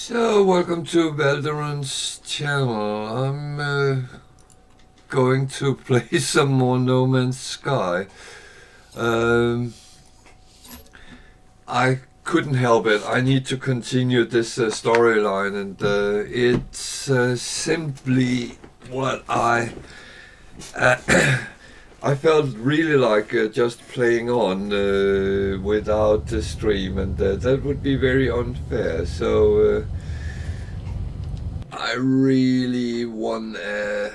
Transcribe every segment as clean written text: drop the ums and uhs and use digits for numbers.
So, welcome to Valderon's channel. I'm going to play some more No Man's Sky. I couldn't help it. I need to continue this storyline, and it's simply what I I felt really like just playing on without the stream, and that would be very unfair. So I really want to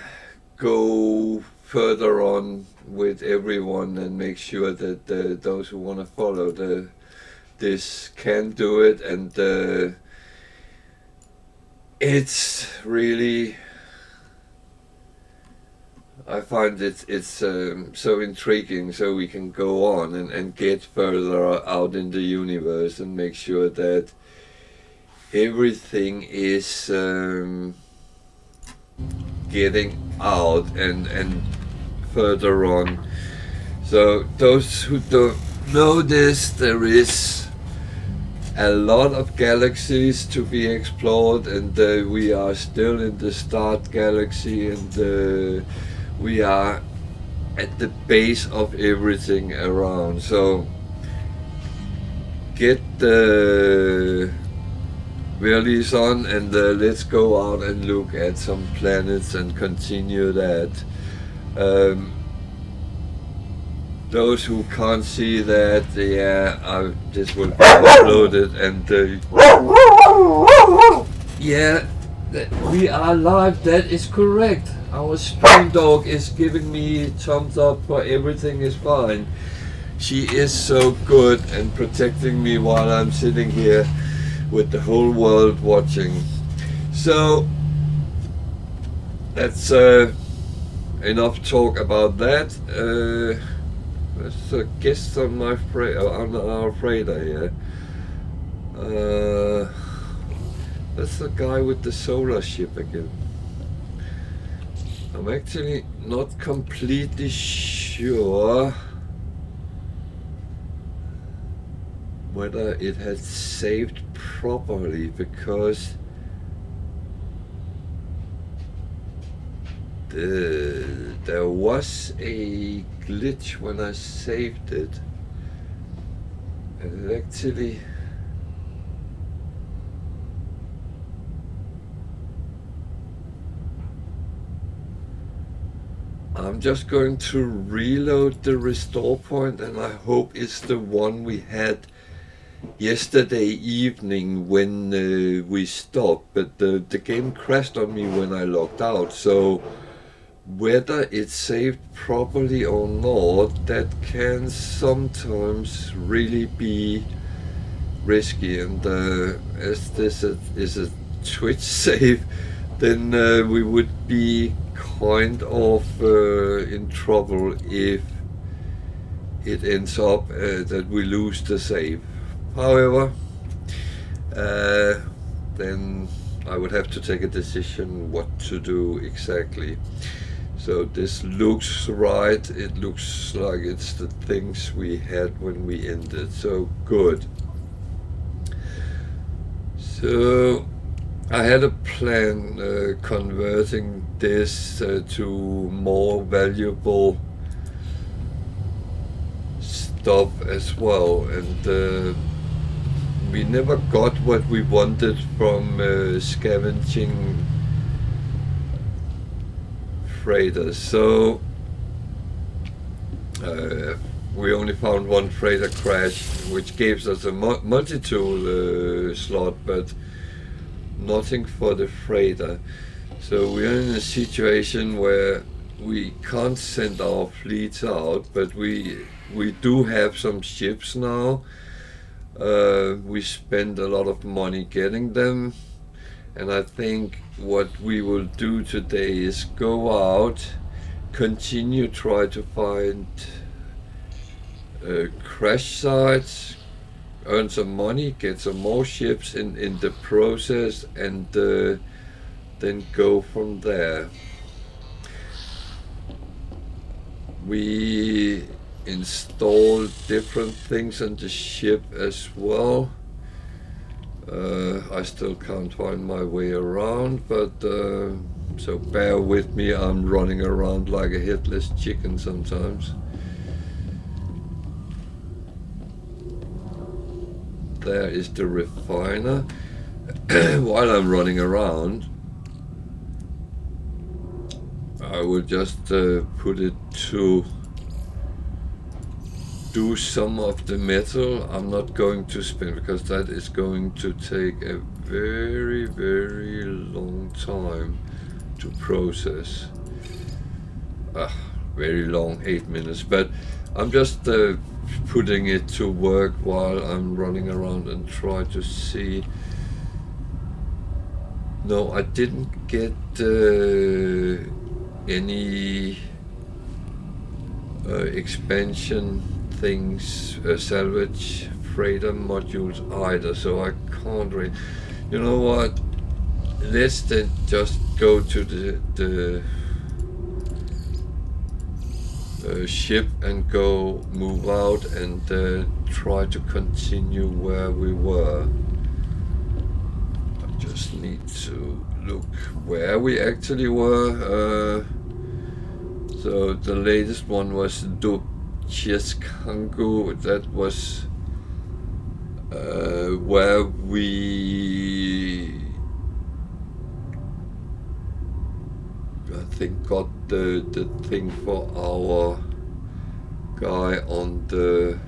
go further on with everyone and make sure that those who want to follow this can do it, and it's really, I find it's so intriguing, so we can go on and get further out in the universe and make sure that everything is getting out and further on. So those who don't know this, there is a lot of galaxies to be explored, and we are still in the start galaxy, and we are at the base of everything around. So get the release on, and let's go out and look at some planets and continue that. Those who can't see that, yeah, this will be uploaded, and yeah, we are live. That is correct. Our stream dog is giving me thumbs up for everything is fine. She is so good and protecting me while I'm sitting here with the whole world watching. So that's enough talk about that. There's a guest on my on our freighter here. That's the guy with the solar ship again. I'm actually not completely sure whether it had saved properly, because there was a glitch when I saved it, and it actually I'm just going to reload the restore point, and I hope it's the one we had yesterday evening when we stopped, but the game crashed on me when I logged out. So whether it's saved properly or not, that can sometimes really be risky, and as this is a Twitch save, then we would be kind of in trouble if it ends up that we lose the save. However, then I would have to take a decision what to do exactly. So this looks right. It looks like it's the things we had when we ended. So good. So I had a plan converting this to more valuable stuff as well, and we never got what we wanted from scavenging freighters. So we only found one freighter crash, which gave us a multi-tool slot, but nothing for the freighter. So we're in a situation where we can't send our fleets out, but we do have some ships now. We spend a lot of money getting them, and I think what we will do today is go out, continue try to find crash sites, earn some money, get some more ships in the process, and then go from there. We install different things on the ship as well. I still can't find my way around, but so bear with me, I'm running around like a headless chicken sometimes. There is the refiner. While I'm running around, I will just put it to do some of the metal. I'm not going to spin because that is going to take a very, very long time to process. Very long, 8 minutes, but I'm just putting it to work while I'm running around and try to see. No, I didn't get any expansion things, salvage freighter modules either, so I can't really. You know what? Let's then just go to the ship and go move out and try to continue where we were. I just need to look where we actually were. So the latest one was Cheskangu. That was where we, I think, got the thing for our guy on the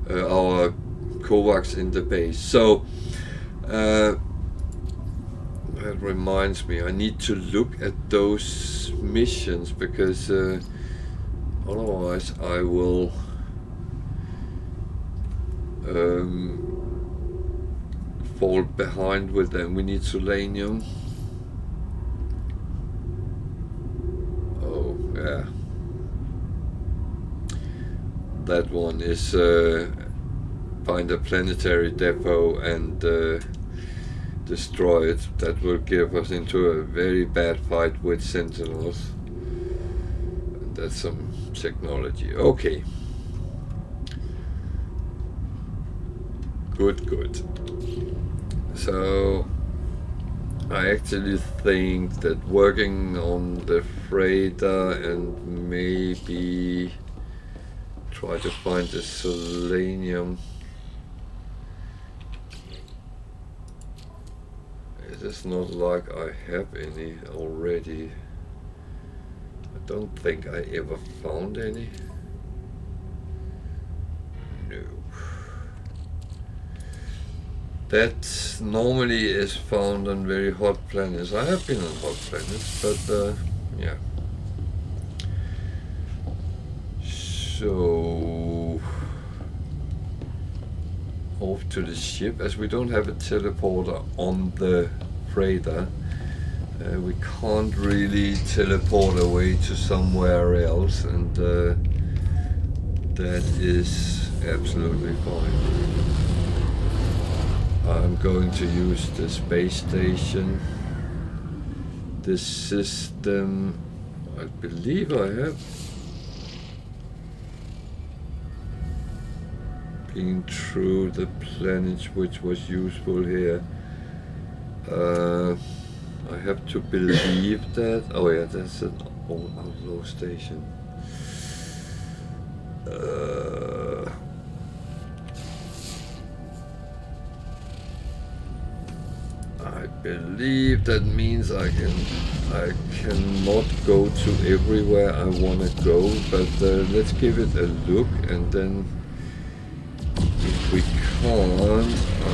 our Kovacs in the base. So that reminds me, I need to look at those missions because otherwise I will fall behind with them. We need selenium. Oh yeah, that one is find a planetary depot and destroy it. That will give us into a very bad fight with Sentinels. And that's some technology. Okay. Good. So I actually think that working on the freighter and maybe try to find the selenium. It is not like I have any already. I don't think I ever found any. No. That normally is found on very hot planets. I have been on hot planets, but yeah. So off to the ship. As we don't have a teleporter on the freighter, we can't really teleport away to somewhere else, and that is absolutely fine. I'm going to use the space station. This system, I believe I have been through the planets which was useful here. I have to believe that. Oh yeah, that's an outlaw station. I believe that means I cannot go to everywhere I want to go, but let's give it a look, and then if we can't, I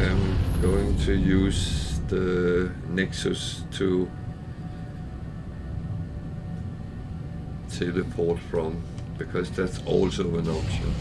am going to use the Nexus to teleport from, because that's also an option.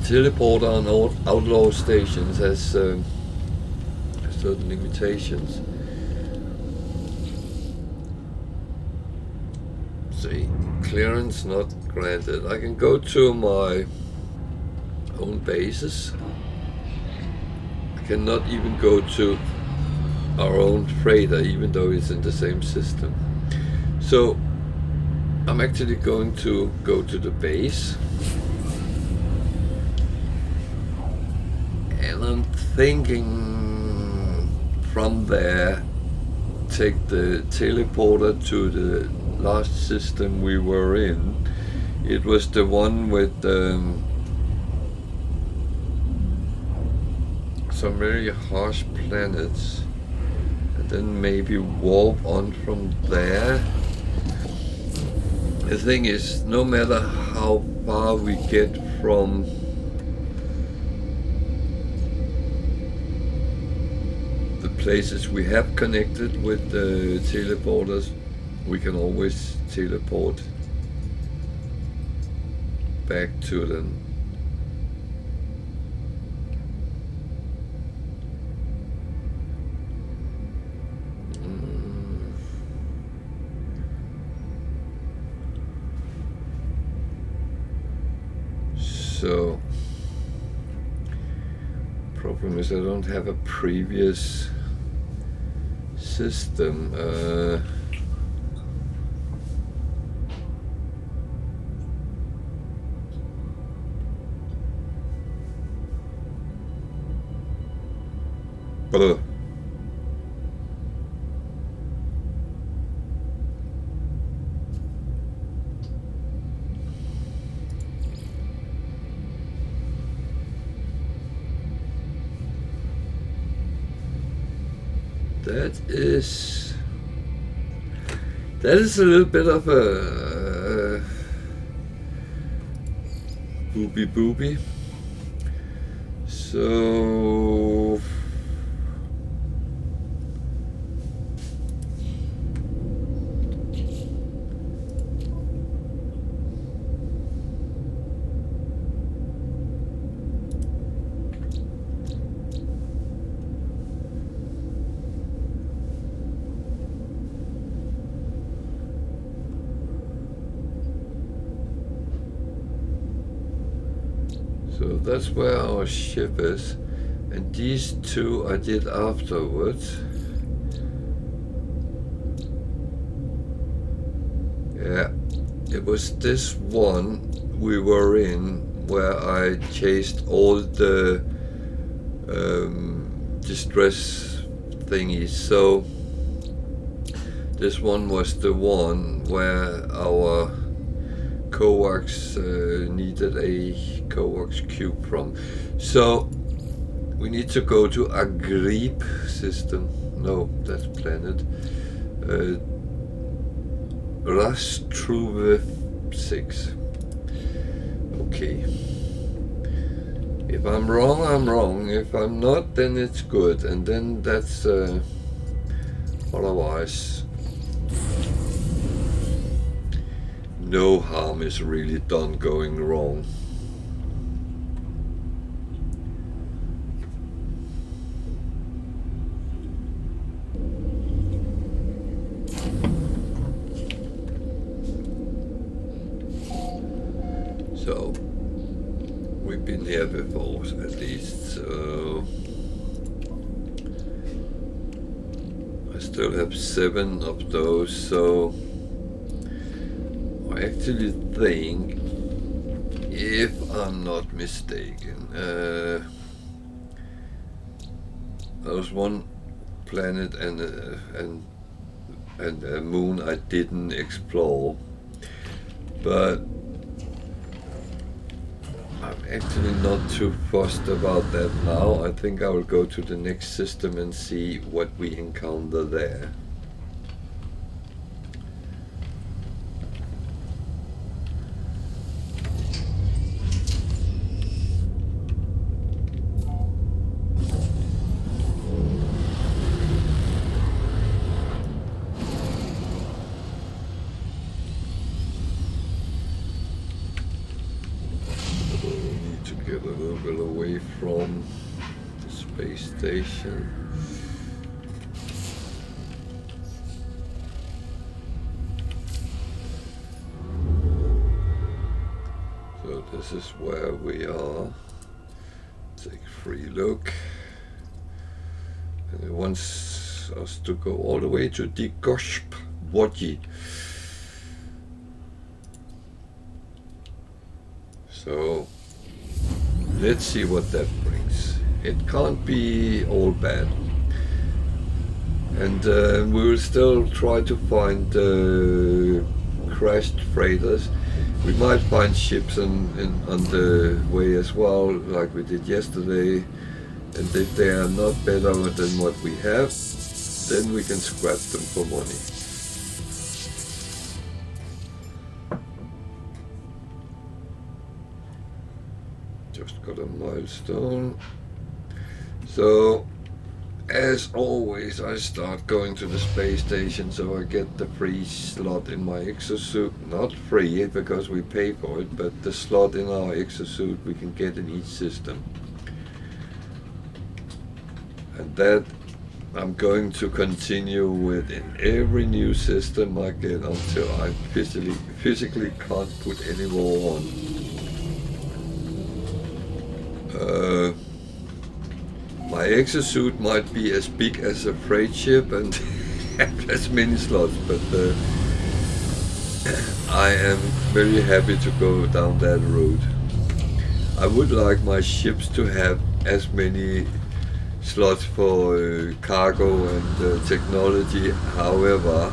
Teleporter on outlaw stations has certain limitations. see. Clearance not granted. I can go to my own bases. I cannot even go to our own freighter, even though it's in the same system. So I'm actually going to go to the base. And I'm thinking from there, take the teleporter to the last system we were in. It was the one with some very harsh planets, and then maybe warp on from there. The thing is, no matter how far we get from the places we have connected with the teleporters, we can always teleport back to them. So, problem is I don't have a previous system. That is a little bit of a booby. So that's where our ship is, and these two I did afterwards. Yeah, it was this one we were in where I chased all the distress thingies. So this one was the one where our coax needed a coax cube from. So we need to go to Agrip system. No, that's planet. Rastruve 6. Okay. If I'm wrong, I'm wrong. If I'm not, then it's good. And then that's otherwise no harm is really done going wrong. So we've been here before, at least, so I still have 7 of those, so I actually think, if I'm not mistaken, there was one planet and a moon I didn't explore, but I'm actually not too fussed about that now. I think I will go to the next system and see what we encounter there. From the space station. this is where we are. Take a free look. And it wants us to go all the way to the Goshp Wadi. So let's see what that brings. It can't be all bad. And we will still try to find crashed freighters. We might find ships on the way as well, like we did yesterday. And if they are not better than what we have, then we can scrap them for money. Just got a milestone. So, as always, I start going to the space station so I get the free slot in my exosuit. Not free because we pay for it, but the slot in our exosuit we can get in each system. And that I'm going to continue with in every new system I get until I physically can't put any more on. My exosuit might be as big as a freight ship and have as many slots, but I am very happy to go down that route. I would like my ships to have as many slots for cargo and technology. However,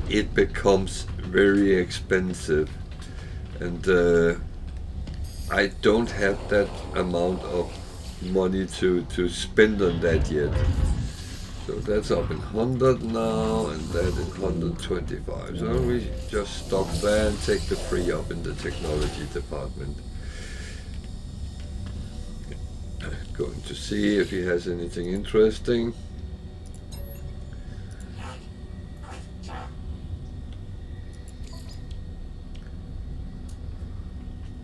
it becomes very expensive, and I don't have that amount of money to spend on that yet. So that's up in 100 now, and that in 125. So we just stop there and take the free up in the technology department. Going to see if he has anything interesting.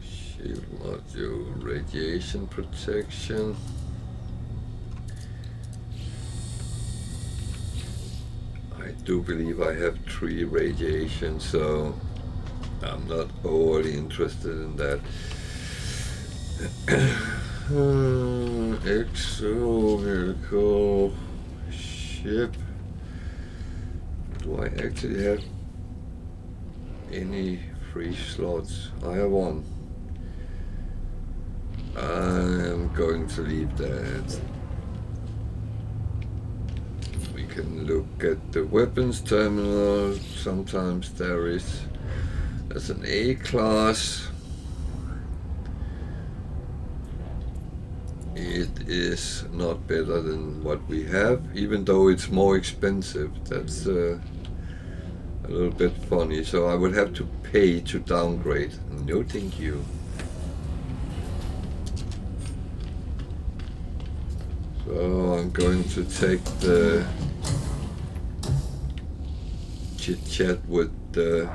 Shield module, radiation protection. I do believe I have 3 radiation, so I'm not overly interested in that. Exo vehicle ship. Do I actually have any free slots? I have 1. I am going to leave that. We can look at the weapons terminal. Sometimes there's an A class. It is not better than what we have, even though it's more expensive. That's a little bit funny. So I would have to pay to downgrade. No, thank you. So I'm going to take the chit chat with the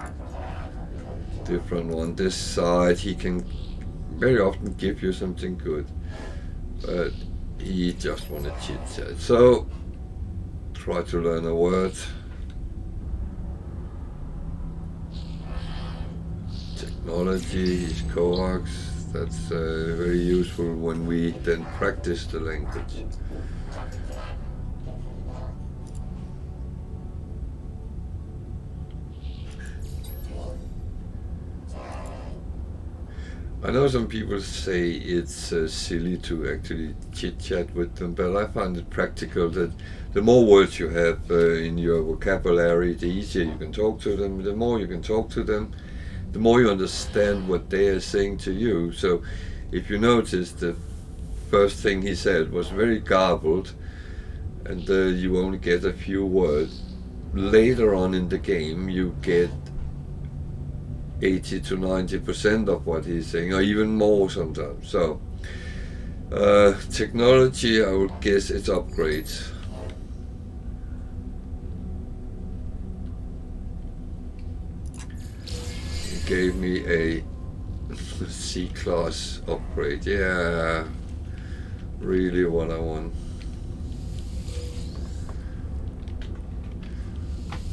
different one. This side, he can very often give you something good, but he just wanted chit chat. So try to learn a word. Technology is coax. That's very useful when we then practice the language. I know some people say it's silly to actually chit-chat with them, but I find it practical that the more words you have in your vocabulary, the easier you can talk to them. The more you can talk to them, the more you understand what they are saying to you. So if you notice, the first thing he said was very garbled, and you only get a few words. Later on in the game, you get 80 to 90% of what he's saying, or even more sometimes. So technology, I would guess it's upgrades. He gave me a C-class upgrade. Yeah, really what I want.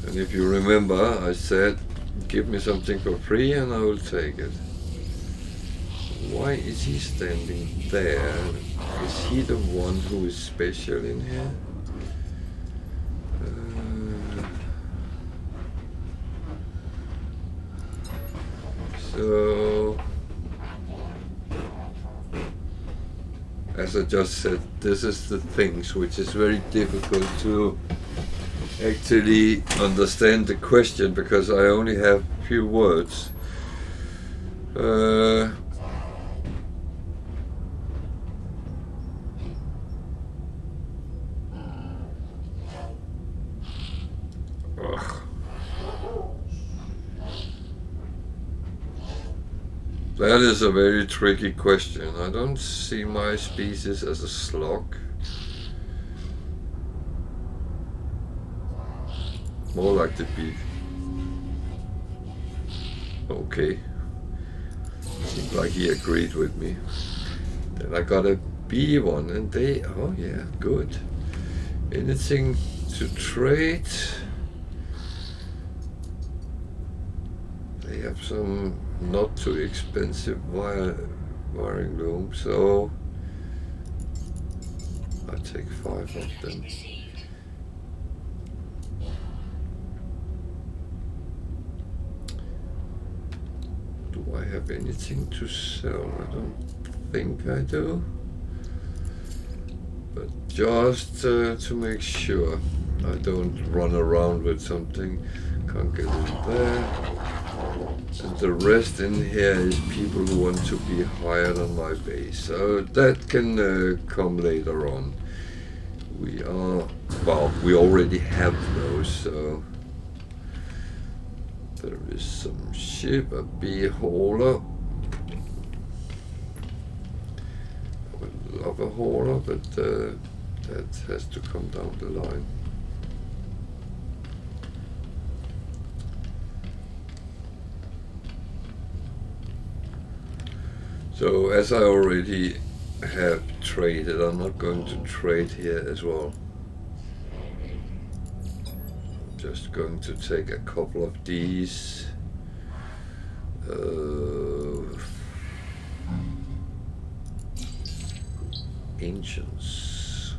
And if you remember, I said give me something for free and I will take it. Why is he standing there? Is he the one who is special in here? So, as I just said, this is the things which is very difficult to actually understand the question because I only have few words. That is a very tricky question. I don't see my species as a slug. More like the bee. Okay. Seems like he agreed with me. Then I got a bee one and they, oh yeah, good. Anything to trade? They have some not too expensive wiring loom, so I take 5 of them. Do I have anything to sell? I don't think I do. But just to make sure I don't run around with something, can't get in there. And the rest in here is people who want to be hired on my base. So that can come later on. We already have those, so there is some ship, a bee hauler. I would love a hauler, but that has to come down the line. So as I already have traded, I'm not going to trade here as well. I'm just going to take a couple of these. Ancients.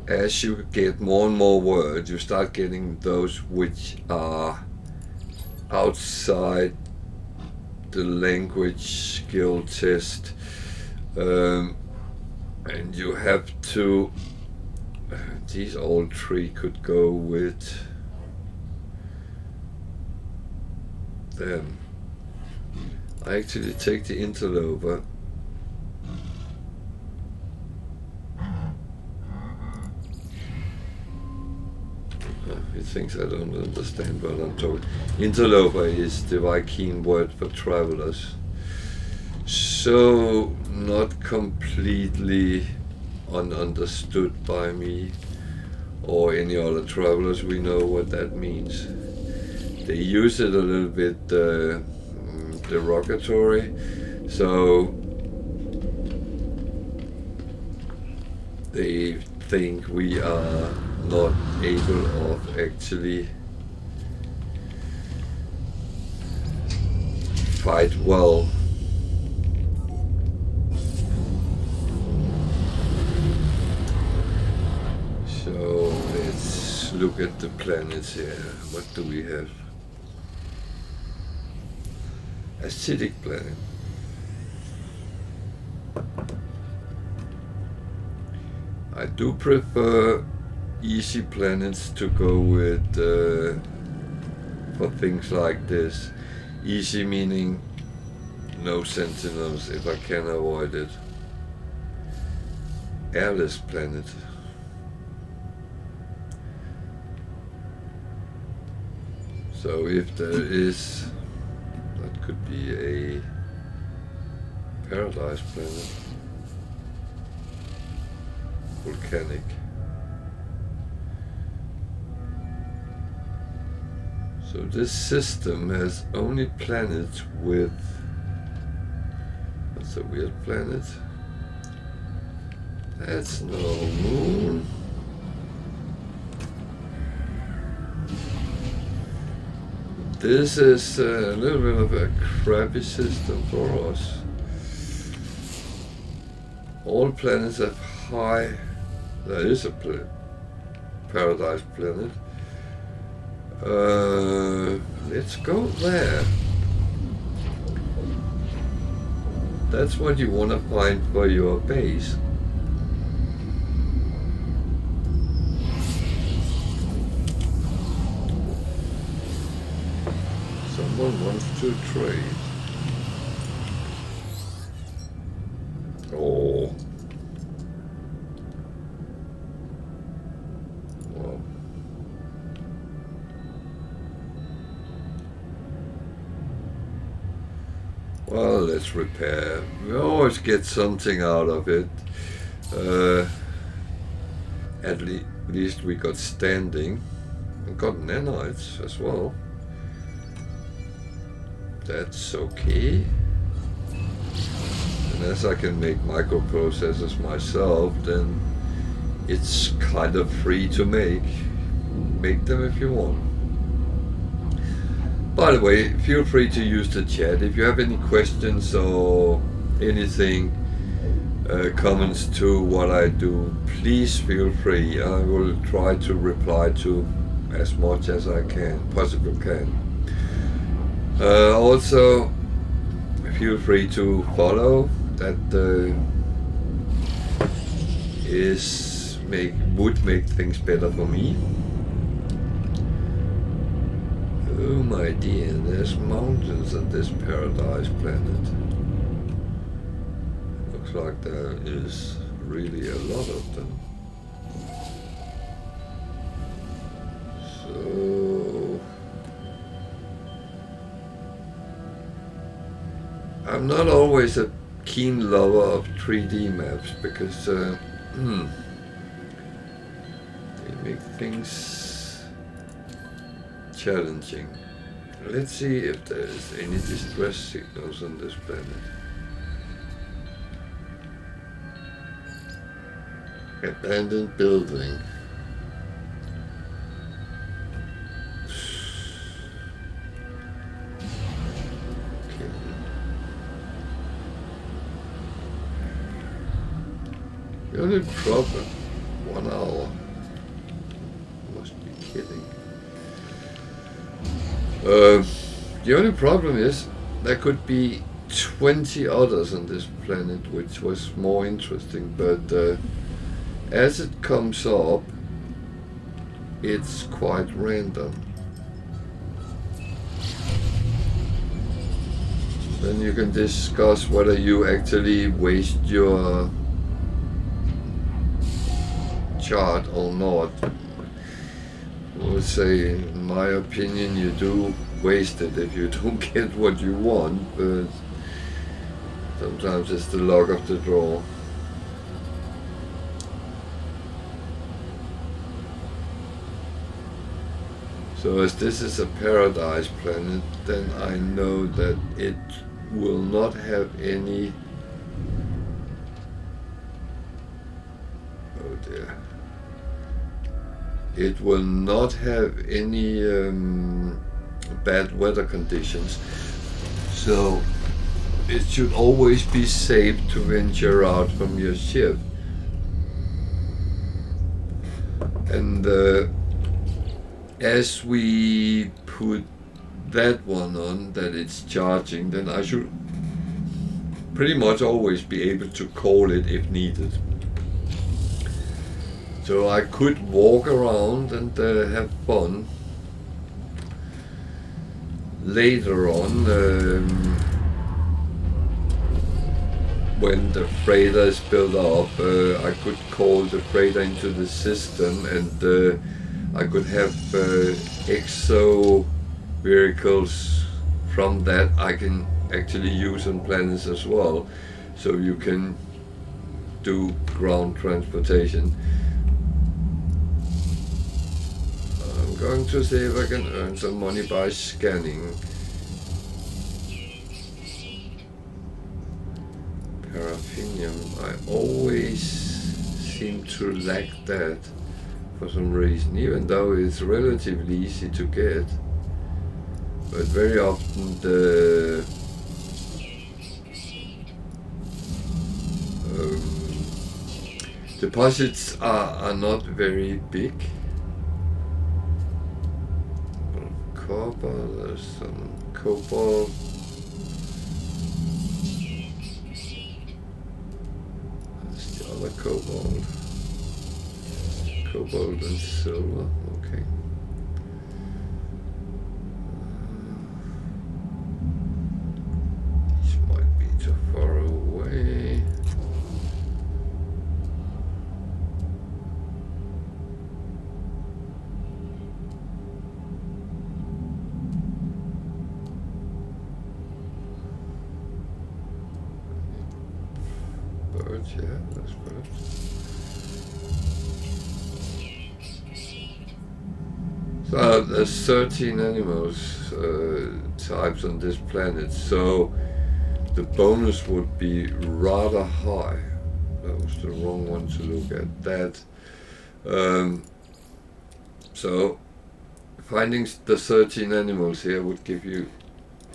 As you get more and more words, you start getting those which are outside the language skill test, and you have to, these all 3 could go with them. I actually take the interloper. He thinks I don't understand what I'm talking. Interloper is the Viking word for travelers. So not completely ununderstood by me or any other travelers. We know what that means. They use it a little bit derogatory. So they think we are not able of actually fight well. So let's look at the planets here. What do we have? Acidic planet. I do prefer easy planets to go with for things like this. Easy meaning no sentinels if I can avoid it. Airless planet. So if there is, that could be a paradise planet. Volcanic. So this system has only planets with, that's a weird planet. That's no moon. This is a little bit of a crappy system for us. All planets have high... There is a paradise planet. Let's go there. That's what you want to find for your base. Someone wants to trade. Oh. Well. Well, let's repair. We always get something out of it. At least we got standing. We got nanites as well. That's okay. And as I can make microprocessors myself, then it's kind of free to make. Make them if you want. By the way, feel free to use the chat. If you have any questions or anything, comments to what I do, please feel free. I will try to reply to as much as I possibly can. Also, feel free to follow. That would make things better for me. Oh my dear, there's mountains on this paradise planet. Looks like there is really a lot of them. So I'm not always a keen lover of 3D maps because they make things challenging. Let's see if there's any distress signals on this planet. Abandoned building. Okay. The only problem, 1 hour. Must be kidding. The only problem is there could be 20 others on this planet, which was more interesting, but as it comes up, it's quite random. Then you can discuss whether you actually waste your chart or not. I would say, in my opinion, you do waste it if you don't get what you want, but sometimes it's the luck of the draw. So as this is a paradise planet, then I know that it will not have any... Oh dear. It will not have any bad weather conditions, so it should always be safe to venture out from your ship. And as we put that one on, that it's charging, then I should pretty much always be able to call it if needed. So I could walk around and have fun. Later on, when the freighter is built up, I could call the freighter into the system, and I could have exo vehicles from that I can actually use on planets as well. So you can do ground transportation. I'm going to see if I can earn some money by scanning. Paraffinium, I always seem to lack that for some reason, even though it's relatively easy to get. but very often the deposits are not very big. Copper, there's some cobalt. There's the other cobalt. Cobalt and silver, okay. These might be too far away. Birds, yeah, that's birds. So there's 13 animals types on this planet, so the bonus would be rather high. That was the wrong one to look at. That. So finding the 13 animals here would give you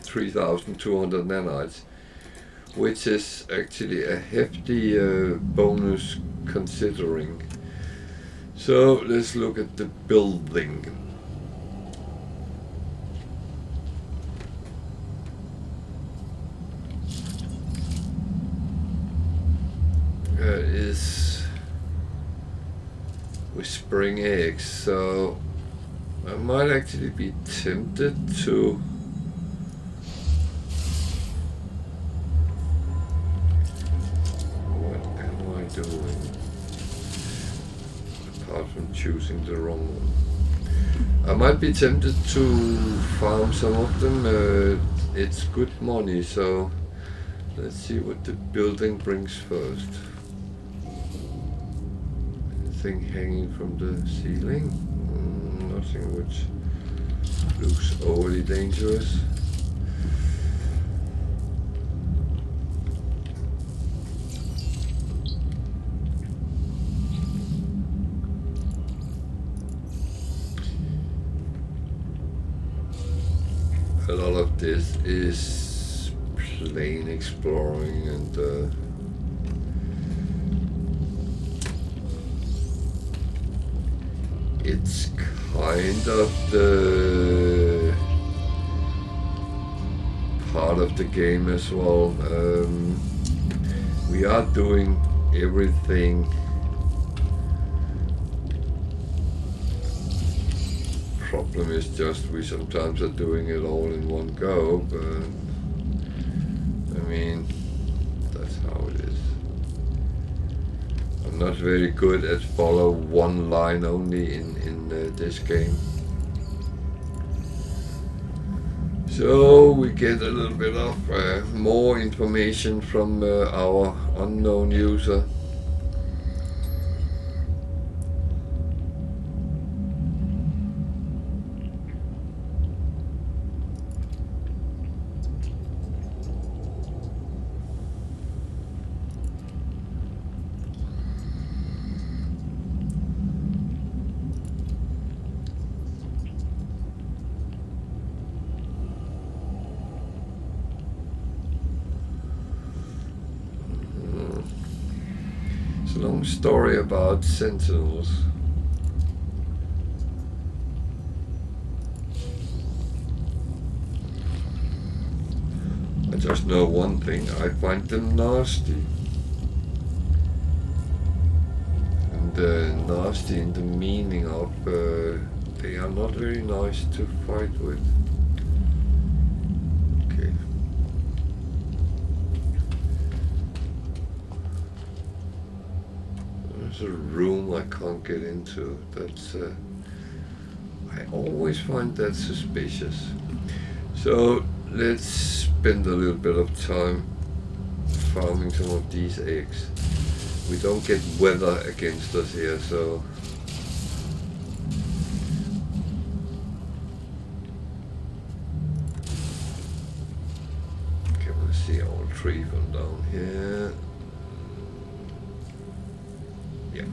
3,200 nanites, which is actually a hefty bonus considering. So let's look at the building. Is whispering eggs, so I might actually be tempted to what am I doing apart from choosing the wrong one? I might be tempted to farm some of them. It's good money, so let's see what the building brings first. Anything hanging from the ceiling? Nothing which looks overly dangerous. A lot of this is plain exploring and it's kind of the part of the game as well. We are doing everything problem is just we sometimes are doing it all in one go, but I mean that's how it is. I'm not very good at follow one line only in this game. So we get a little bit of more information from our unknown user. It's a long story about sentinels. I just know one thing, I find them nasty. And nasty in the meaning of they are not very nice to fight with. Okay. There's a room I can't get into. That's I always find that suspicious. So let's spend a little bit of time farming some of these eggs. We don't get weather against us here, so okay, we'll see all three from down here. Yeah.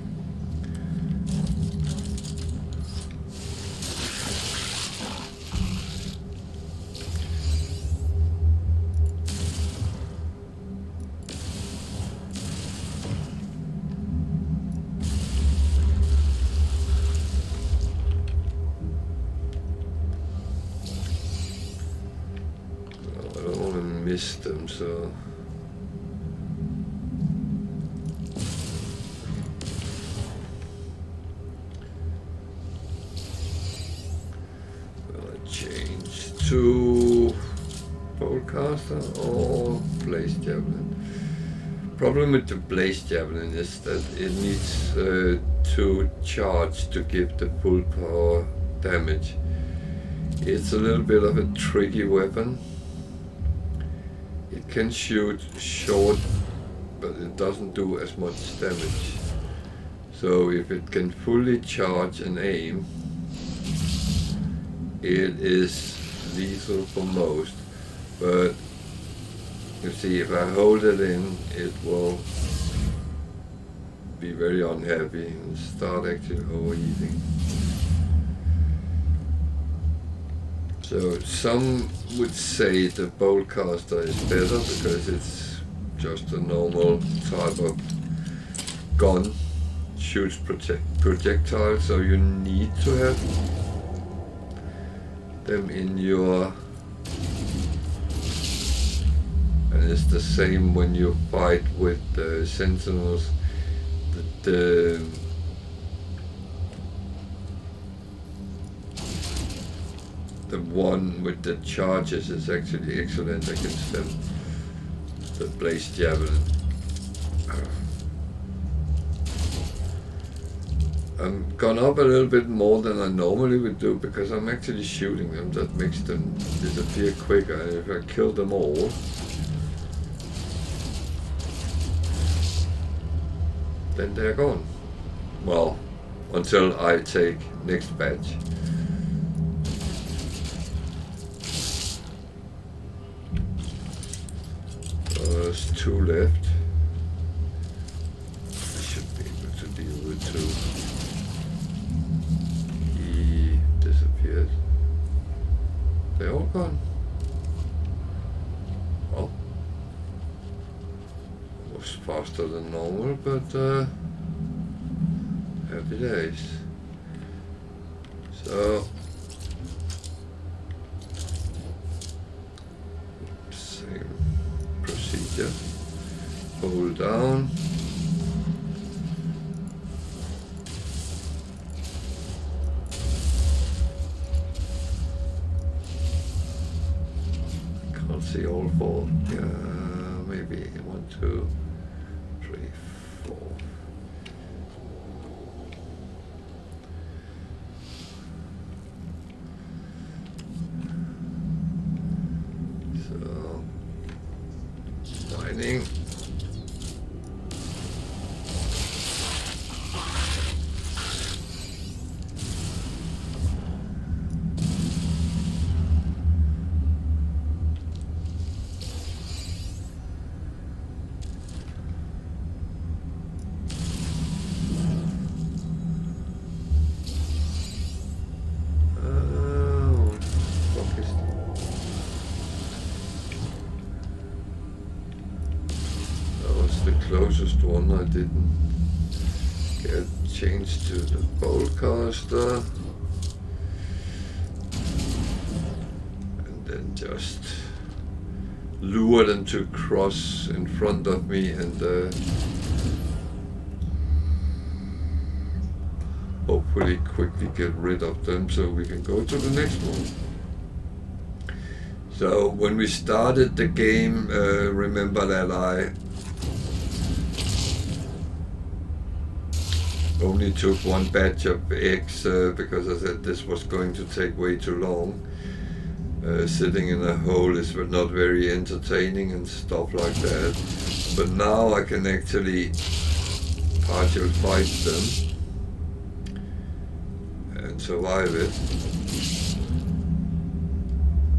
missed them, so change to bowcaster or blaze javelin. Problem with the blaze javelin is that it needs to charge to give the full power damage. It's a little bit of a tricky weapon. It can shoot short, but it doesn't do as much damage. So if it can fully charge and aim, it is lethal for most. But you see, if I hold it in, it will be very unhappy and start actually overheating. So some would say the bowcaster is better because it's just a normal type of gun, shoots projectiles, so you need to have them in your, and it's the same when you fight with the sentinels. The one with the charges is actually excellent against them. The blaze javelin. I'm gone up a little bit more than I normally would do because I'm actually shooting them. That makes them disappear quicker. And if I kill them all, then they're gone. Well, until I take next batch. There's 2 left. I should be able to deal with 2. He disappeared. They're all gone. Well, it was faster than normal, but happy days. So same procedure. Hold down. Can't see all 4. Yeah, maybe 1, 2, 3, 4. So mining. Closest one I didn't get changed to the bowcaster, and then just lure them to cross in front of me and hopefully quickly get rid of them so we can go to the next one. So when we started the game, remember that I only took 1 batch of eggs because I said this was going to take way too long. Sitting in a hole is not very entertaining and stuff like that. But now I can actually partial fight them and survive it,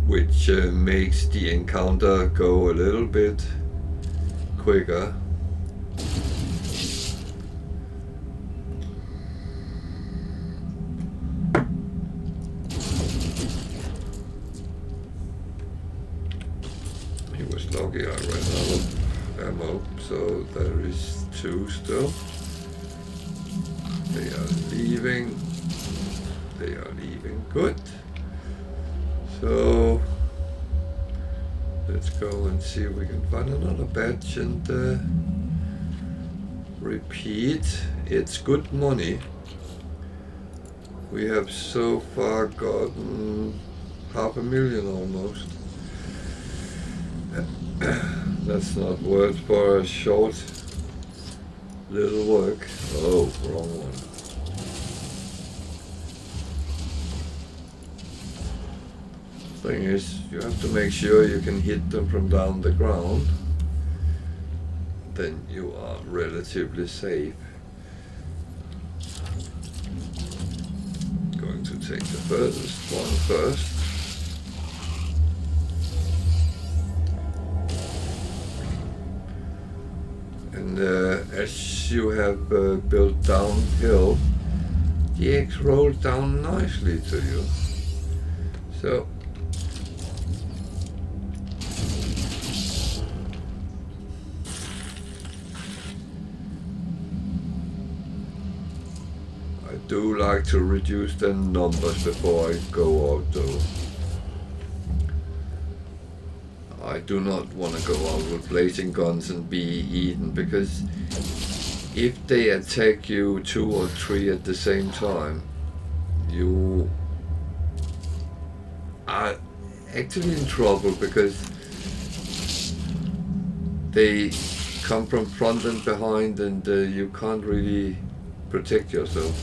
which makes the encounter go a little bit quicker. Lucky I ran out of ammo, so there is 2 still. They are leaving. They are leaving. Good. So let's let's go and see if we can find another badge and repeat. It's good money. We have so far gotten 500,000 almost. That's not worth for a short little work. Oh, wrong one. Thing is, you have to make sure you can hit them from down the ground. Then you are relatively safe. Going to take the furthest one first. And as you have built downhill, the eggs roll down nicely to you. So I do like to reduce the numbers before I go out though. I do not want to go out with blazing guns and be eaten, because if they attack you 2 or 3 at the same time, you are actually in trouble, because they come from front and behind, and you can't really protect yourself.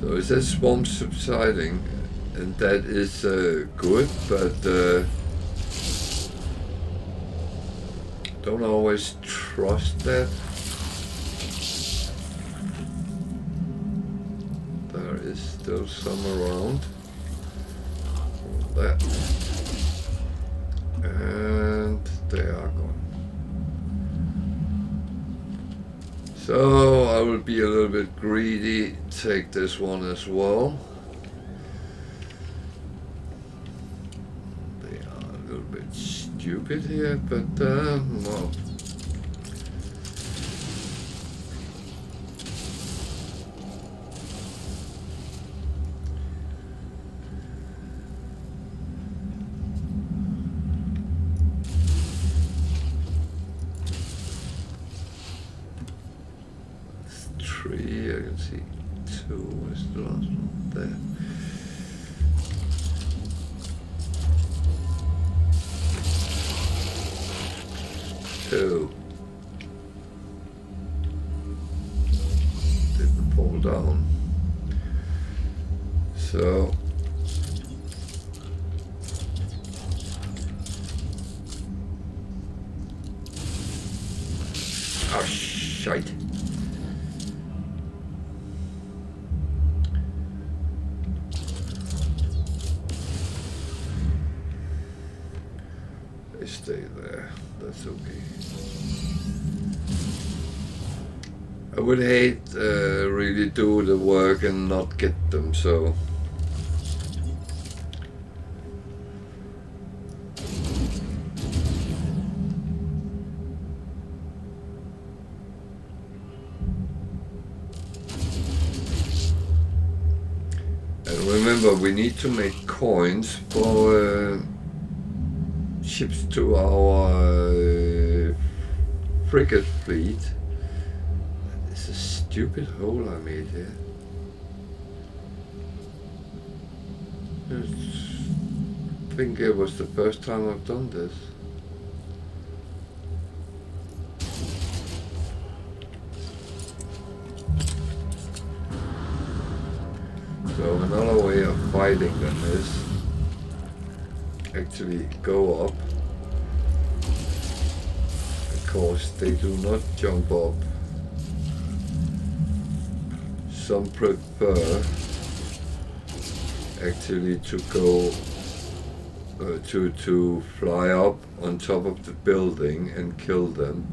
So it says swamp subsiding, and that is good, but don't always trust that. There is still some around. That. And they are gone. So I will be a little bit greedy, take this one as well. They are a little bit stupid here, but well. I can see 2. Where's the last one? There. Two. Didn't fall down. So oh shite. Stay there, that's okay. I would hate really do the work and not get them, so and remember, we need to make coins for ships to our frigate fleet. It's a stupid hole I made here. I think it was the first time I've done this. So another way of fighting them is actually go up, because they do not jump up. Some prefer actually to go to fly up on top of the building and kill them.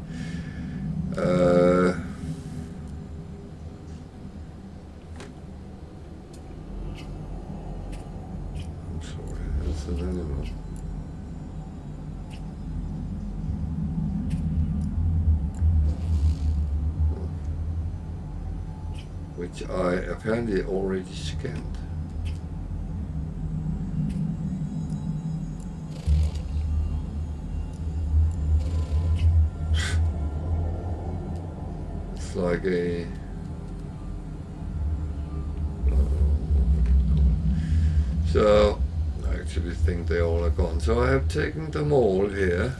I'm sorry. which I apparently already scanned. It's like a... So, I actually think they all are gone. So I have taken them all here.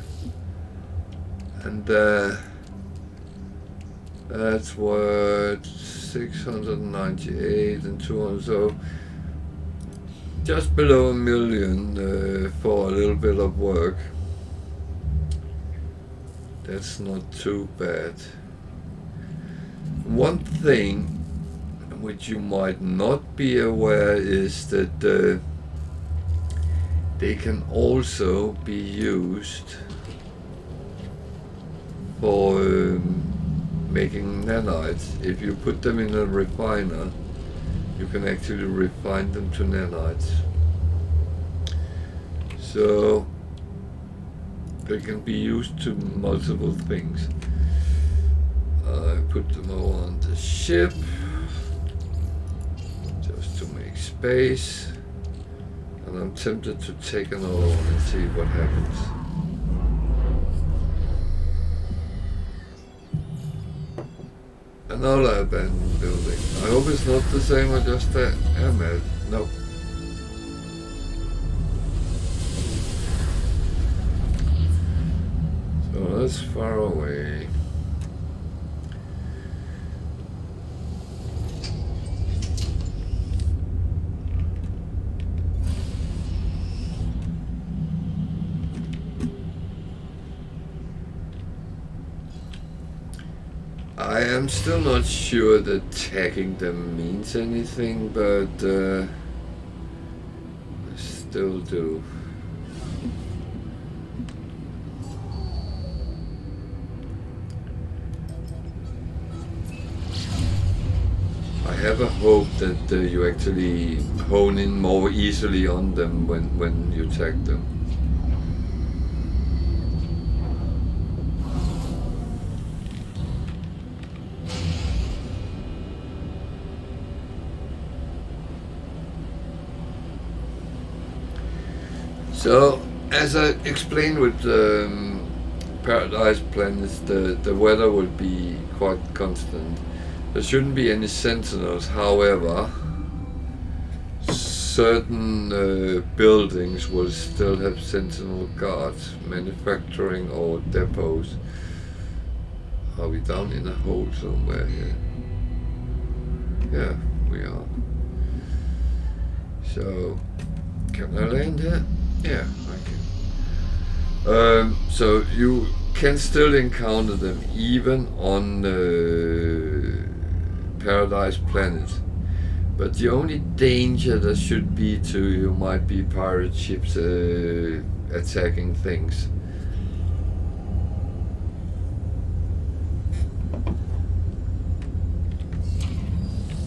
And that's worth 698 and 200, so just below $1 million for a little bit of work. That's not too bad. One thing which you might not be aware is that they can also be used for making nanites. If you put them in a refiner, you can actually refine them to nanites. So they can be used to multiple things. I put them all on the ship just to make space, and I'm tempted to take another one and see what happens. Another abandoned building. I hope it's not the same I just am at. Nope. So that's far away. I am still not sure that tagging them means anything, but I still do. I have a hope that you actually hone in more easily on them when you tag them. So, as I explained with Paradise Planets, the weather will be quite constant. There shouldn't be any sentinels, however, certain buildings will still have sentinel guards, manufacturing or depots. Are we down in a hole somewhere here? Yeah, we are. So, can I land here? Yeah, I can. So you can still encounter them even on Paradise Planet, but the only danger that should be to you might be pirate ships attacking things.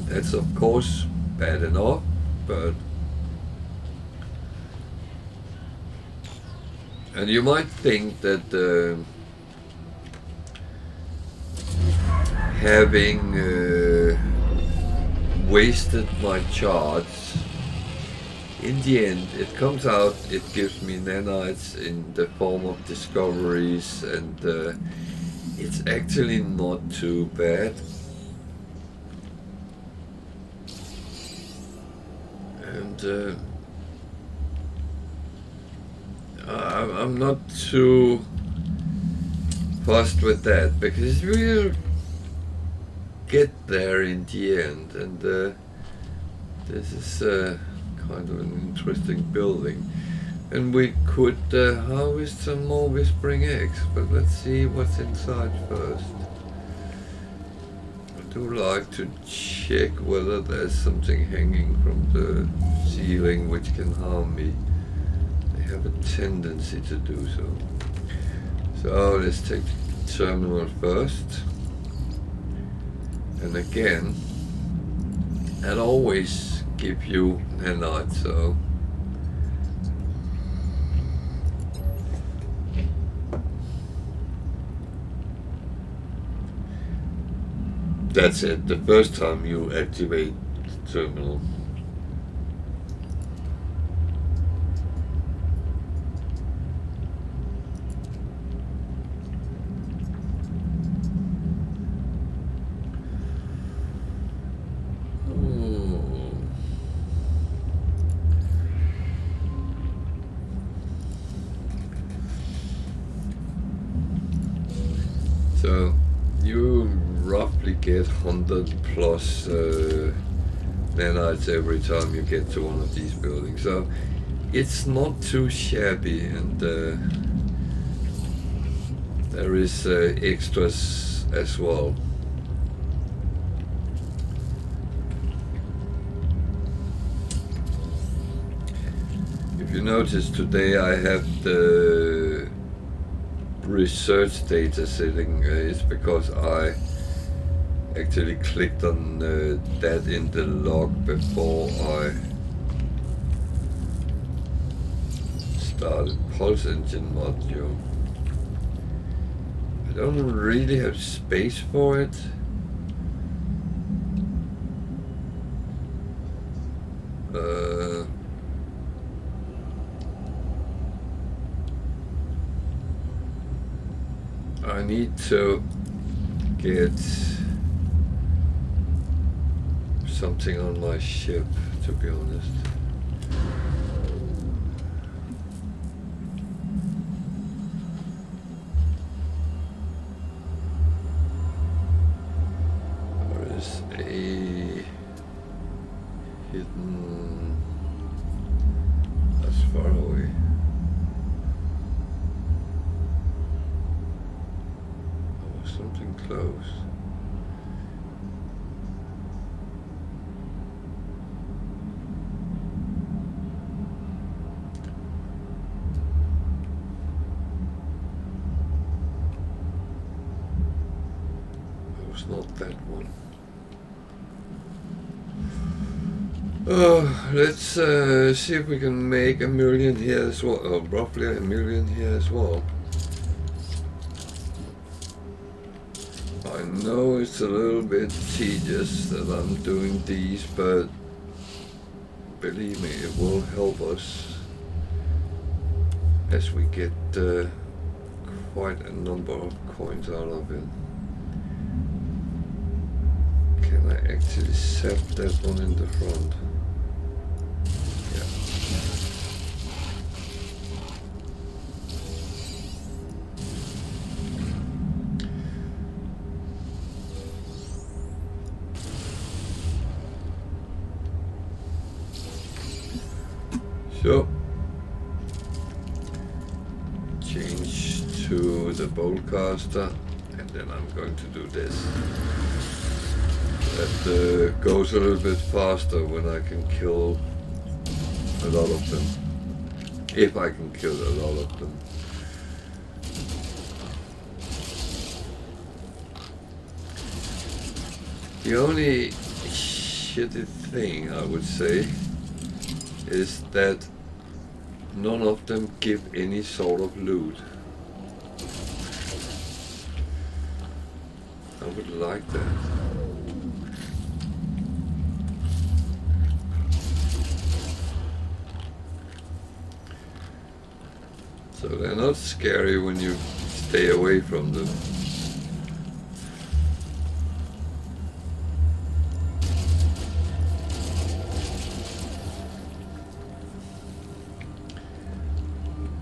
That's of course bad enough, but and you might think that having wasted my charts, in the end it comes out, it gives me nanites in the form of discoveries, and it's actually not too bad. And I'm not too fussed with that, because we'll get there in the end, and this is kind of an interesting building, and we could harvest some more whispering eggs, but let's see what's inside first. I do like to check whether there's something hanging from the ceiling which can harm me. Have a tendency to do so. So let's take the terminal first. And again, I'll always give you nanite, so That's it, the first time you activate terminal. So you roughly get 100 plus nanites every time you get to one of these buildings. So it's not too shabby, and there is extras as well. If you notice today I have the research data setting, it's because I actually clicked on that in the log before I started pulse engine module. I don't really have space for it. I need to get something on my ship, to be honest. There is a hidden... that's far away. Something close. It was not that one. Let's see if we can make 1 million here as well. Roughly 1 million here as well. I know it's a little bit tedious that I'm doing these, but believe me, it will help us as we get quite a number of coins out of it. Can I actually set that one in the front? So, change to the bowcaster, and then I'm going to do this. That goes a little bit faster when I can kill a lot of them. If I can kill a lot of them. The only shitty thing I would say is that none of them give any sort of loot. I would like that. So they're not scary when you stay away from them.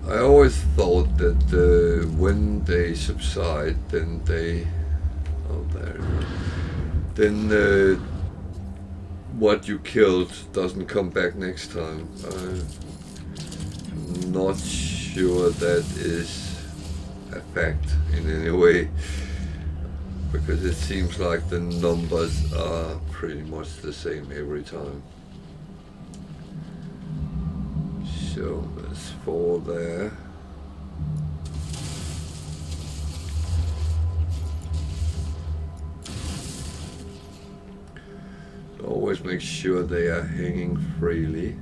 I always thought that when they subside, then they... oh, there. Then what you killed doesn't come back next time. I'm not sure that is a fact in any way, because it seems like the numbers are pretty much the same every time. So there's 4 there. So always make sure they are hanging freely.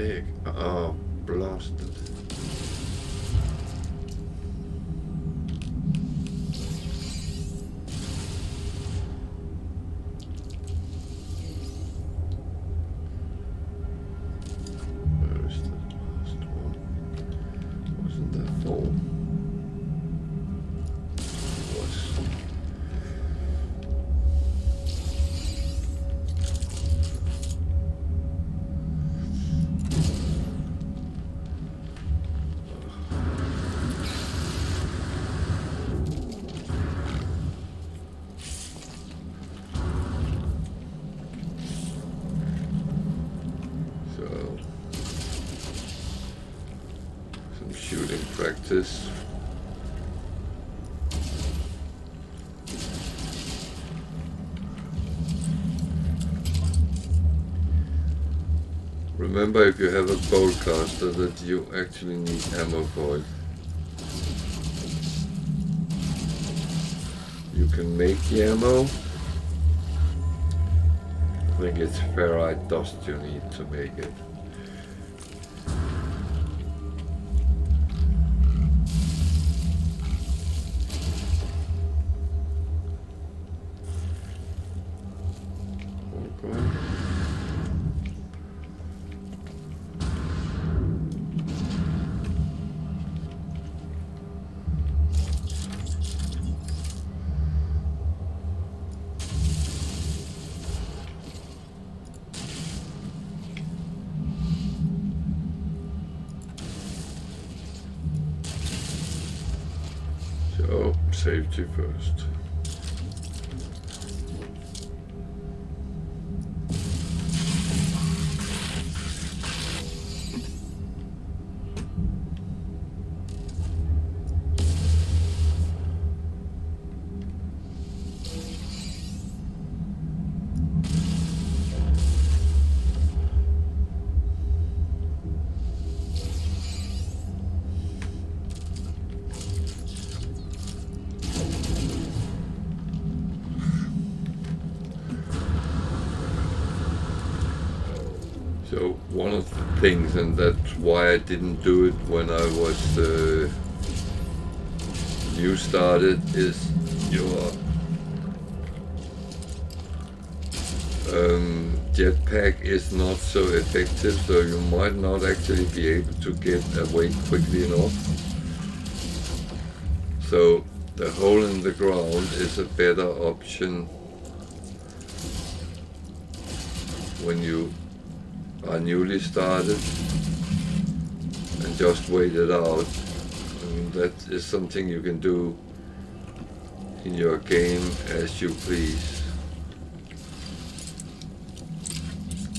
big. Oh, blasted. Where is the last one? Wasn't there 4? It was. Shooting practice. Remember, if you have a bowcaster, that you actually need ammo for it. You can make the ammo. I think it's ferrite dust you need to make it. So, safety first. So one of the things, and that's why I didn't do it when I was new started, is your jetpack is not so effective, so you might not actually be able to get away quickly enough. So the hole in the ground is a better option when you are newly started, and just wait it out. I mean, that is something you can do in your game as you please.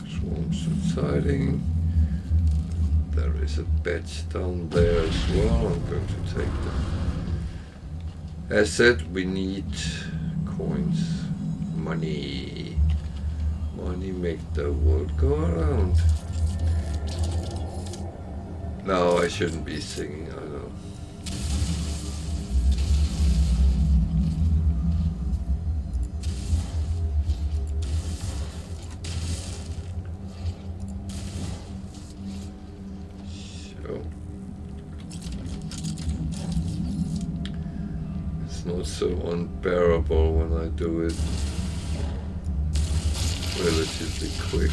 Swarm subsiding. There is a badge down there as well. I'm going to take them. As said, we need coins, money. Money make the world go around. No, I shouldn't be singing, I know. So, it's not so unbearable when I do it relatively quick.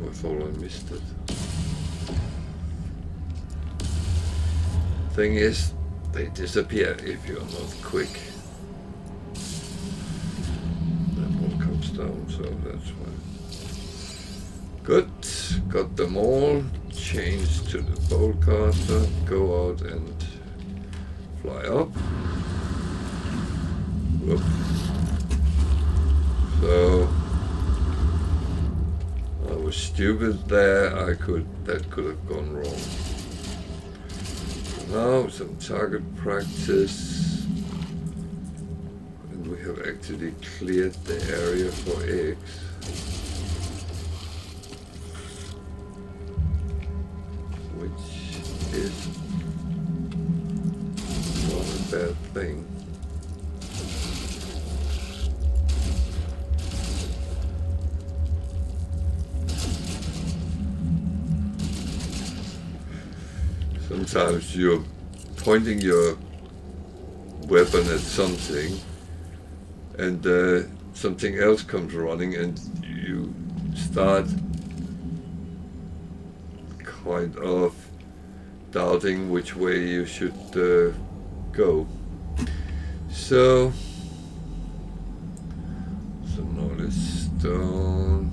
I thought I missed it. Thing is, they disappear if you're not quick. That one comes down, so that's why. Good, got them all. Change to the bowcaster, go out and fly up. Whoop. So I was stupid there. That could have gone wrong. Now some target practice, and we have actually cleared the area for eggs. Which is not a bad thing. Sometimes you're pointing your weapon at something and something else comes running and you start kind of doubting which way you should go. So now let's stone.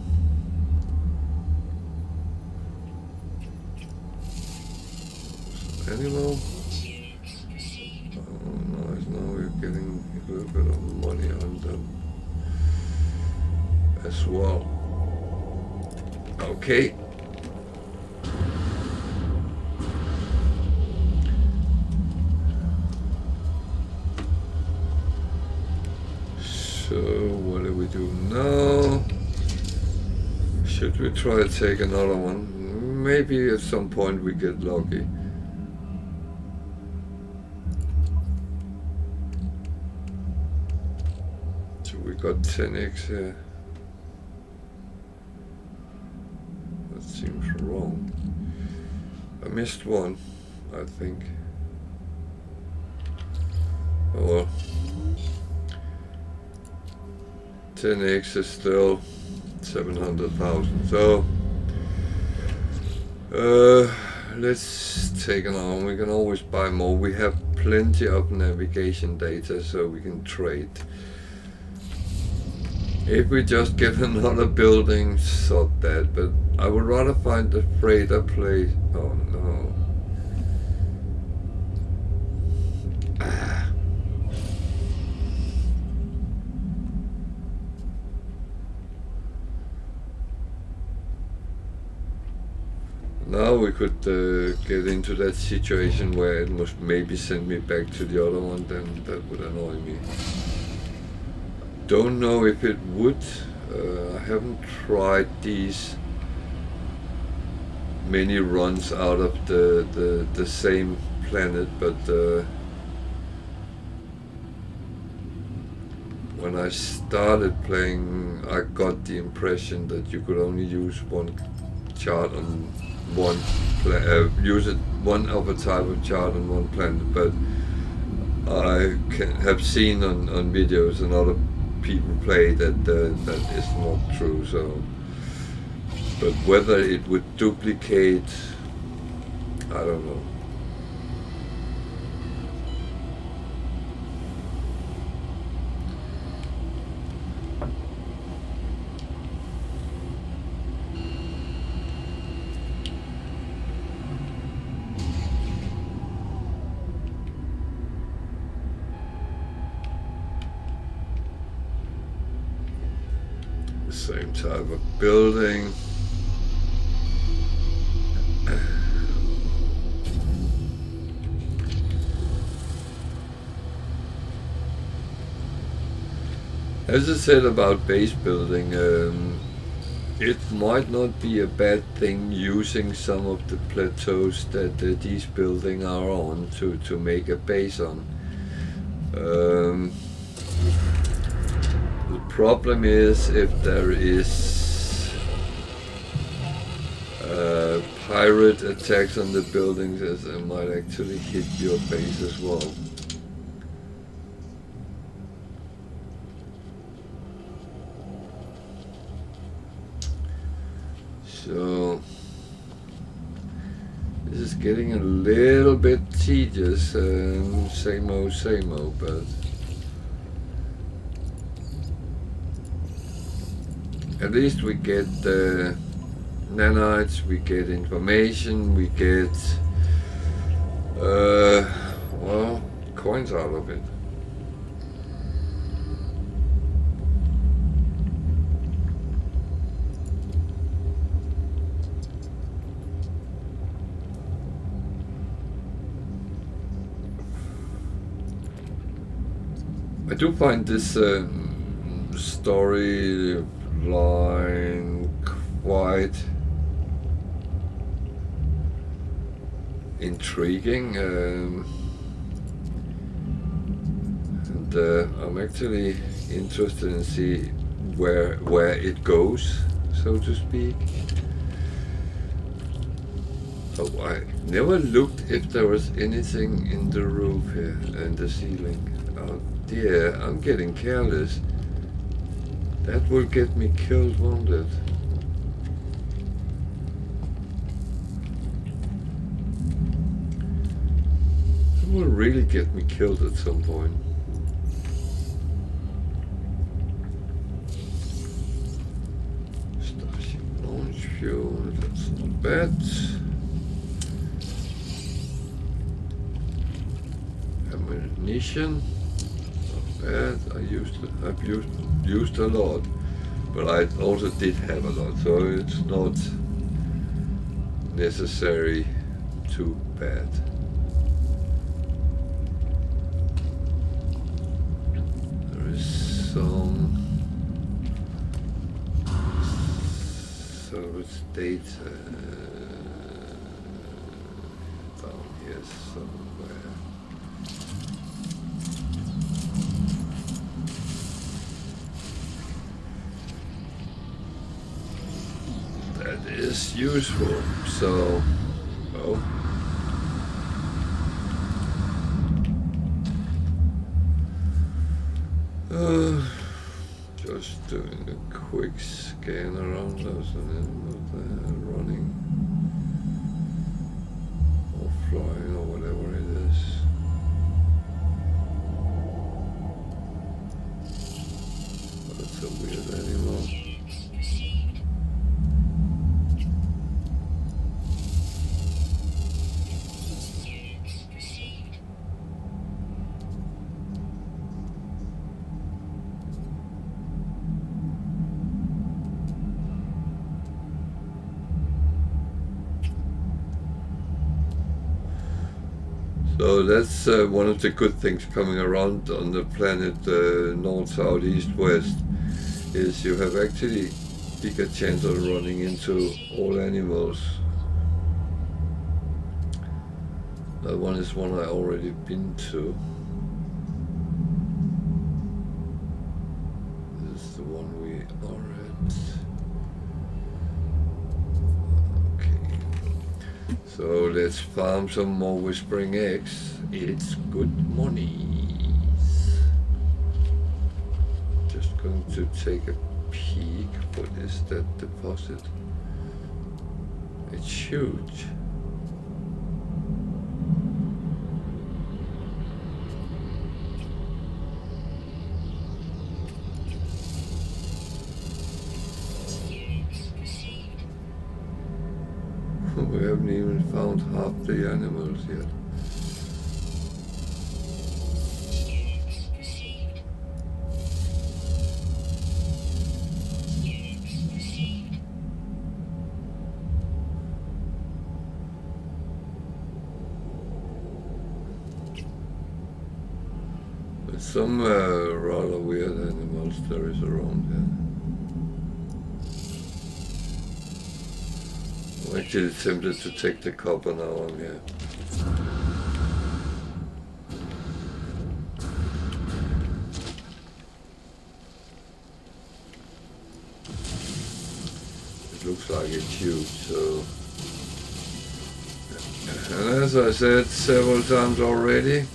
Animal. Oh, nice. Now we're getting a little bit of money on them as well. Okay. So what do we do now? Should we try to take another one? Maybe at some point we get lucky. So we got 10x here. That seems wrong. I missed one, I think. Oh well. 10x is still 700,000. So let's take an arm. We can always buy more. We have plenty of navigation data, so we can trade. If we just get another building, sod that. But I would rather find a freighter place. Oh no. Now we could get into that situation where it must maybe send me back to the other one, then that would annoy me. Don't know if it would. I haven't tried these many runs out of the same planet, but when I started playing, I got the impression that you could only use one chart on one use it one other type of chart on one planet, but I have seen on videos and other people play that that is not true. So, but whether it would duplicate, I don't know. Same type of building. As I said about base building, it might not be a bad thing using some of the plateaus that these buildings are on to make a base on. The problem is if there is pirate attacks on the buildings, it might actually hit your base as well. So this is getting a little bit tedious, same old, but at least we get nanites, we get information, we get well, coins out of it. I do find this story line quite intriguing, and I'm actually interested in see where it goes, so to speak. Oh, I never looked if there was anything in the roof here and the ceiling. Oh dear, I'm getting careless. That will get me killed, won't it? It will really get me killed at some point. Starship launch fuel, that's not bad. Ammunition, not bad. I've used a lot, but I also did have a lot, so it's not necessary too bad. There is some service data down here somewhere. That is useful, so oh. Just doing a quick scan around those and then they're running or flying or whatever it is. Oh, that's a weird animal. So that's one of the good things coming around on the planet north, south, east, west, is you have actually bigger chance of running into all animals. That one is one I already been to. This is the one we are at. Okay. So let's farm some more whispering eggs. It's good money. Just going to take a peek. What is that deposit? It's huge. We haven't even found half the animals yet. But some rather weird animals there is around here. I'm actually tempted to take the copper now on here. It looks like it's huge, so... And as I said several times already,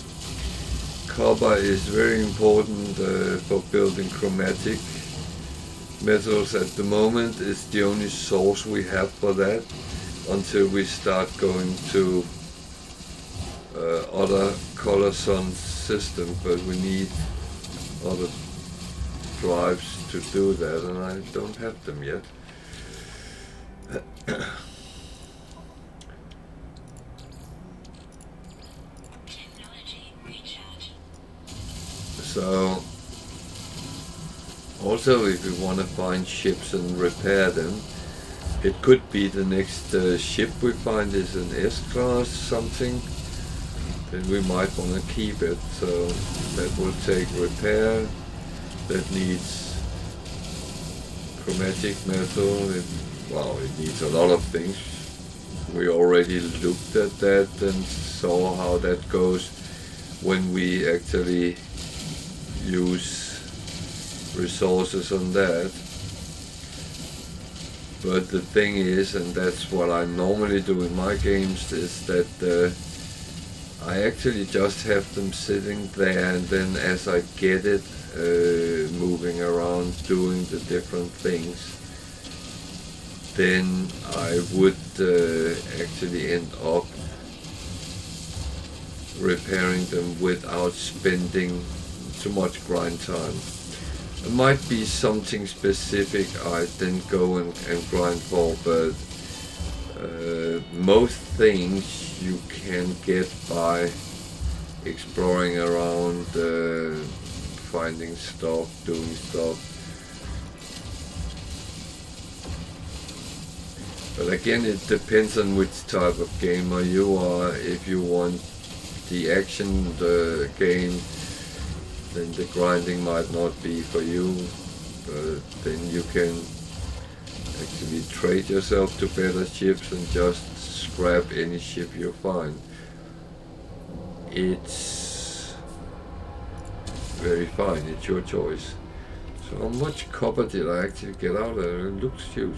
copper is very important for building chromatic metals at the moment. It's the only source we have for that until we start going to other color sun systems, but we need other drives to do that, and I don't have them yet. So also, if we want to find ships and repair them, it could be the next ship we find is an S-class something, then we might want to keep it. So that will take repair, that needs chromatic metal, it needs a lot of things. We already looked at that and saw how that goes when we actually use resources on that. But the thing is, and that's what I normally do in my games, is that I actually just have them sitting there, and then as I get it, moving around, doing the different things, then I would actually end up repairing them without spending too much grind time. It might be something specific I then go and grind for, but most things you can get by exploring around, finding stuff, doing stuff. But again, it depends on which type of gamer you are. If you want the action game, then the grinding might not be for you, but then you can actually trade yourself to better ships and just scrap any ship you find. It's very fine, it's your choice. So how much copper did I actually get out of it? It looks cute.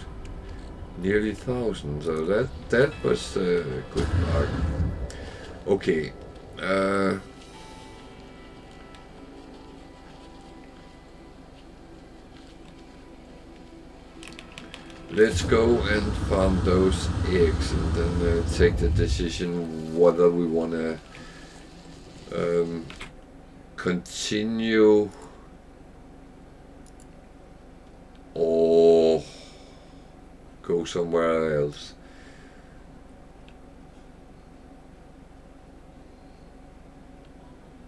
Nearly 1,000, so that was a good mark. Okay. Let's go and farm those eggs and then take the decision whether we want to continue or go somewhere else.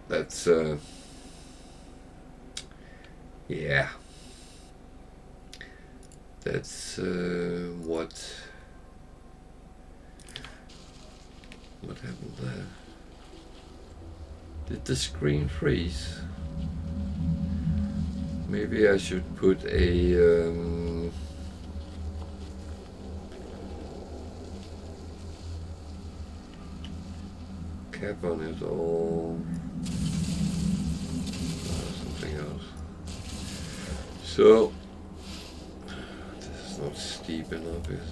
That's yeah. That's what happened there? Did the screen freeze? Maybe I should put a cap on it or something else. So this is not steep enough, is it?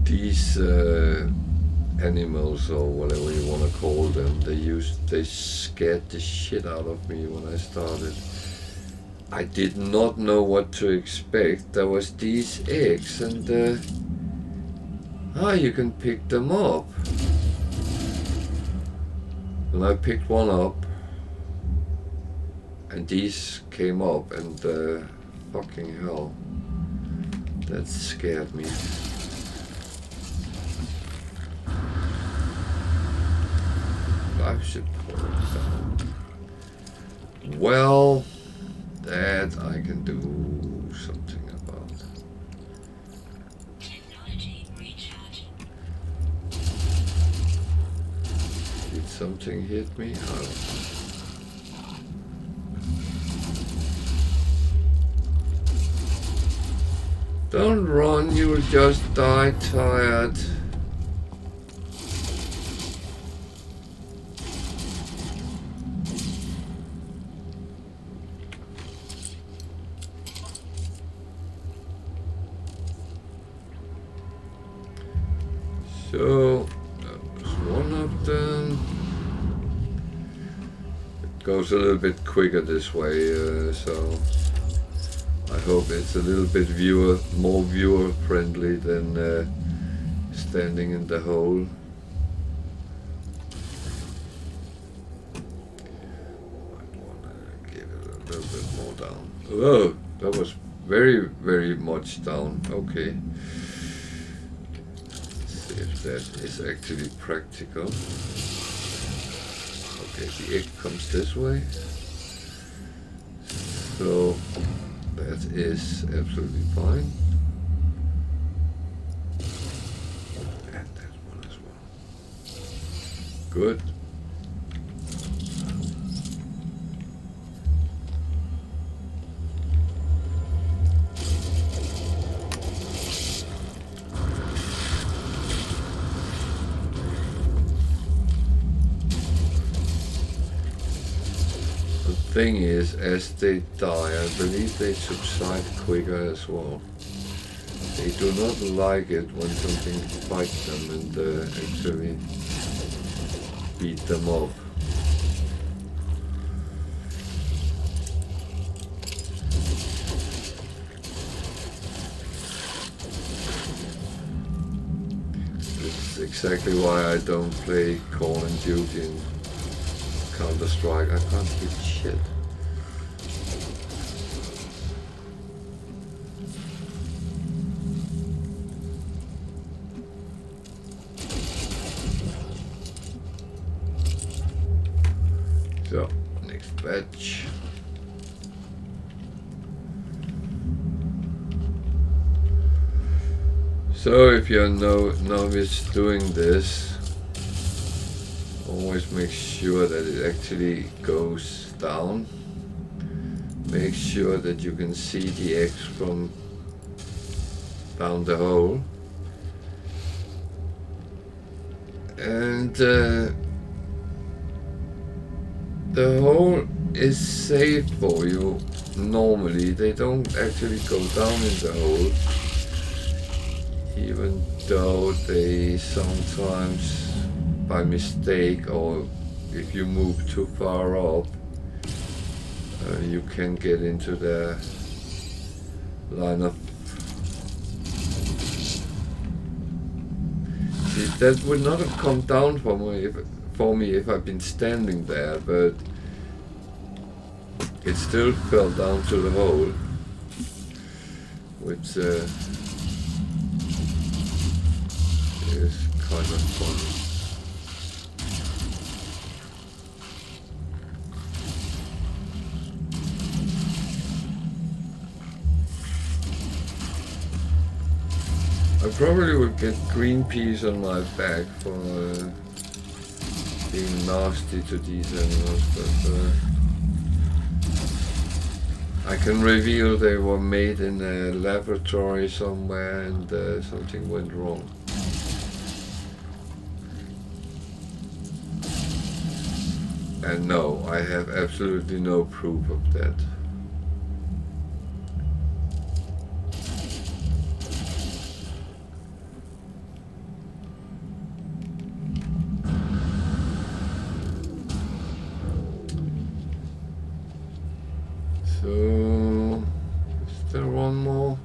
These animals, or whatever you want to call them, they scared the shit out of me when I started. I did not know what to expect. There was these eggs, and you can pick them up. And I picked one up, and these came up, and fucking hell, that scared me. Life support down. Well, that I can do something about. Technology recharging. Did something hit me? Don't run, you will just die tired. So, that was one of them. It goes a little bit quicker this way, so I hope it's a little bit more viewer friendly than standing in the hole. Might want to give it a little bit more down. Oh, that was very, very much down. Okay. If that is actually practical. Okay, the egg comes this way. So that is absolutely fine. And that one as well. Good. The thing is, as they die, I believe they subside quicker as well. They do not like it when something bites them and actually beat them up. This is exactly why I don't play Call of Duty and Counter-Strike. I can't hit shit. So, next batch. So if you're novice doing this, always make sure that it actually goes down. Make sure that you can see the X from down the hole. And the hole is safe for you normally. They don't actually go down in the hole, even though they sometimes by mistake, or if you move too far up, you can get into the line of. See, that would not have come down for me if I'd been standing there, but it still fell down to the hole, which is kind of funny. I probably would get green peas on my back for being nasty to these animals, but I can reveal they were made in a laboratory somewhere and something went wrong. And no, I have absolutely no proof of that. So, is there one more?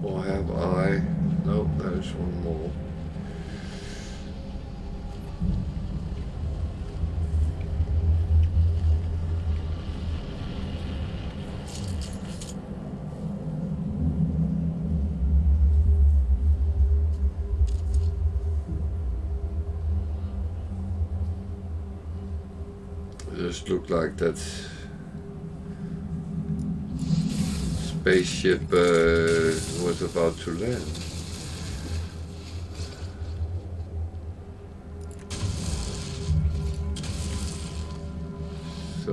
Or have I? No, there's one more. Just looked like that spaceship was about to land. So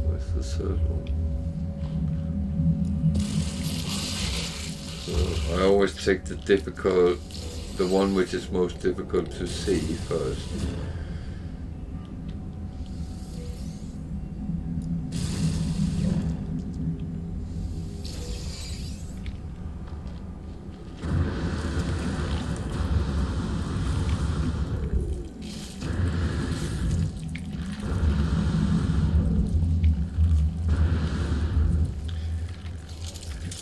where's the third one? So I always take the one which is most difficult to see first.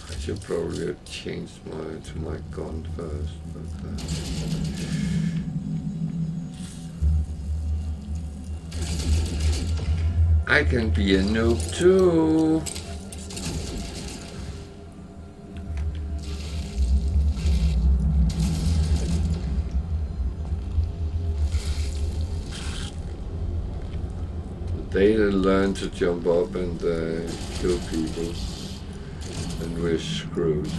I should probably have changed to my gun first, but I can be a noob too. they learn to jump up and kill people, and we're screwed.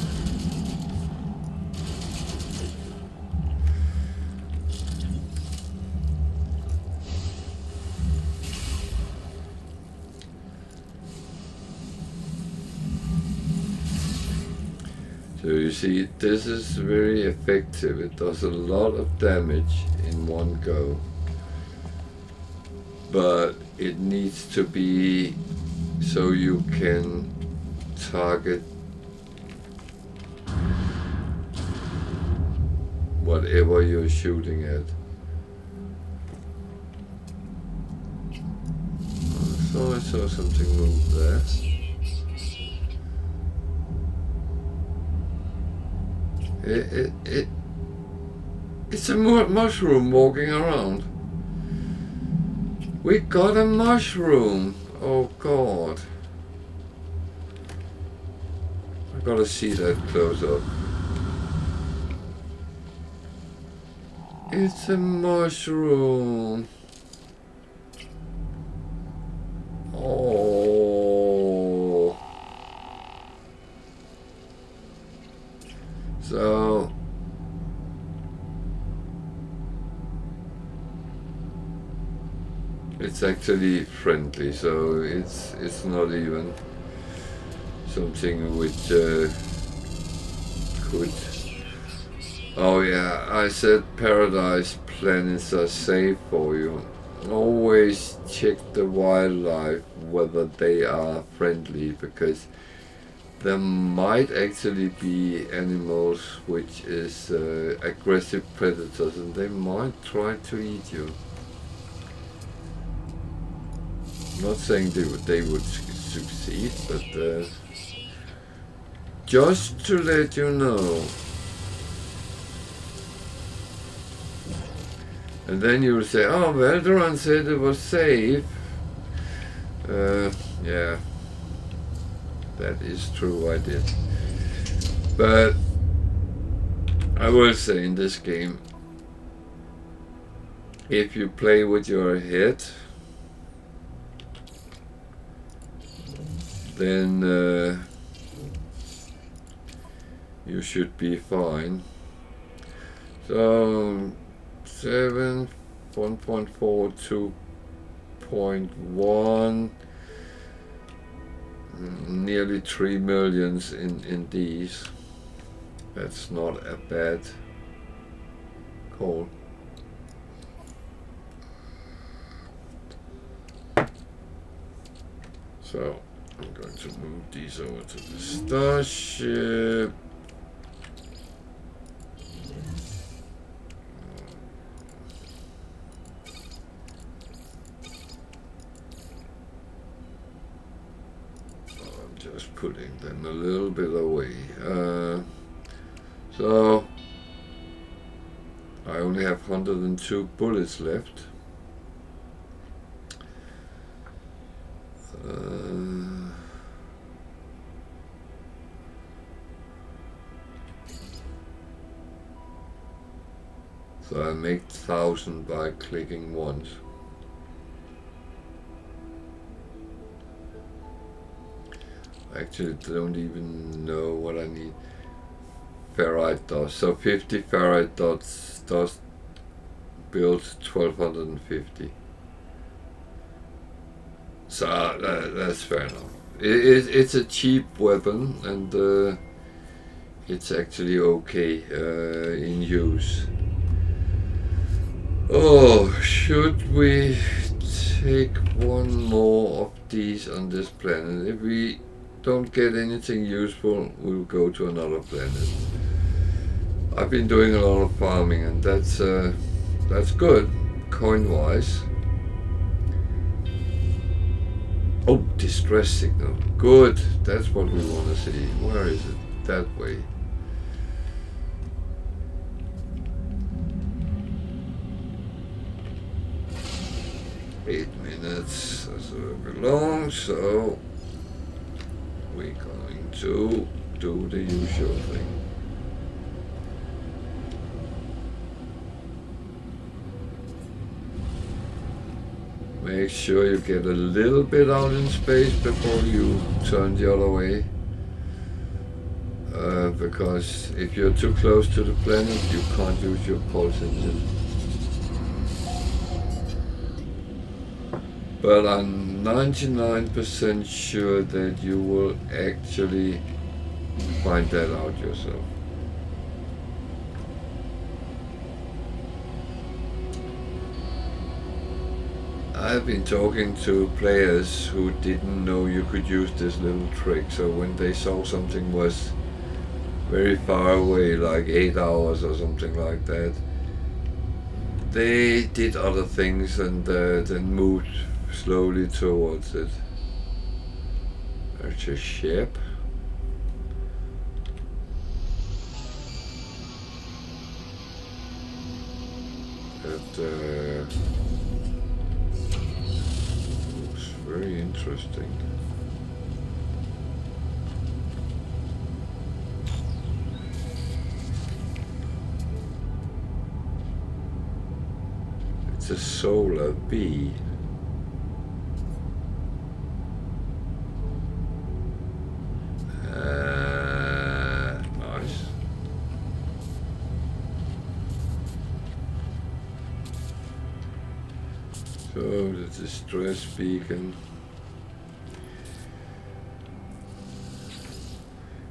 So you see, this is very effective. It does a lot of damage in one go. But it needs to be so you can target whatever you're shooting at. So I saw something move there. It's a mushroom walking around. We got a mushroom. Oh God. I gotta see that close up. It's a mushroom. Oh. So it's actually friendly, so it's not even something which could. Oh yeah, I said paradise planets are safe for you. Always check the wildlife whether they are friendly, because there might actually be animals which is aggressive predators, and they might try to eat you. I'm not saying they would succeed, but just to let you know. And then you will say, oh, Valderon said it was safe. Yeah, that is true, I did. But I will say in this game, if you play with your head, then you should be fine. So 7, 1.4, 2.1, nearly 3 millions in these. That's not a bad call. So I'm going to move these over to the starship. I'm just putting them a little bit away. So I only have 102 bullets left. So I make 1,000 by clicking once. I actually don't even know what I need. Ferrite dots. So 50 ferrite dots does build 1,250. So that's fair enough. It's a cheap weapon, and it's actually okay in use. Oh, should we take one more of these on this planet? If we don't get anything useful, we'll go to another planet. I've been doing a lot of farming, and that's good, coin-wise. Oh, distress signal. Good, that's what we want to see. Where is it? That way. Eight minutes, that's very long, so we're going to do the usual thing. Make sure you get a little bit out in space before you turn the other way. Because if you're too close to the planet, you can't use your pulse engine. But I'm 99% sure that you will actually find that out yourself. I've been talking to players who didn't know you could use this little trick, so when they saw something was very far away, like 8 hours or something like that, they did other things and then moved slowly towards it. There's a ship. That looks very interesting. It's a solar bee. Nice. So the distress beacon.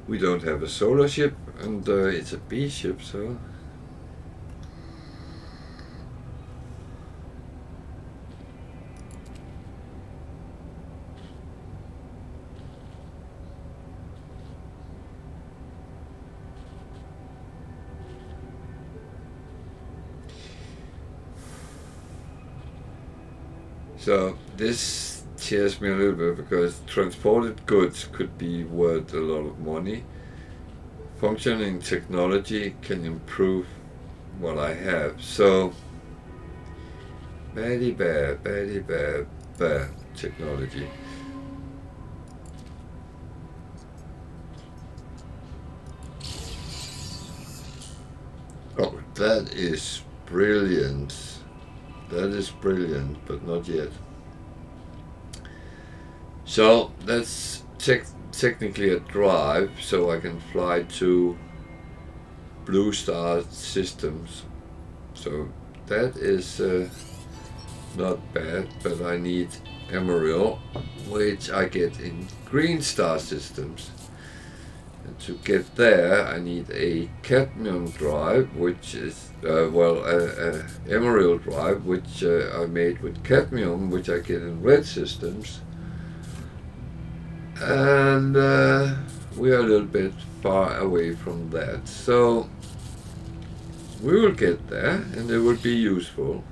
We don't have a solar ship, and it's a bee ship, so. So this scares me a little bit because transported goods could be worth a lot of money. Functioning technology can improve what I have. So very bad technology. Oh, that is brilliant. That is brilliant, but not yet. So that's technically a drive, so I can fly to Blue Star systems. So that is not bad, but I need Emerald, which I get in Green Star systems. And to get there, I need a cadmium drive, which is emerald drive, which I made with cadmium, which I get in red systems. And we are a little bit far away from that, so we will get there, and it will be useful.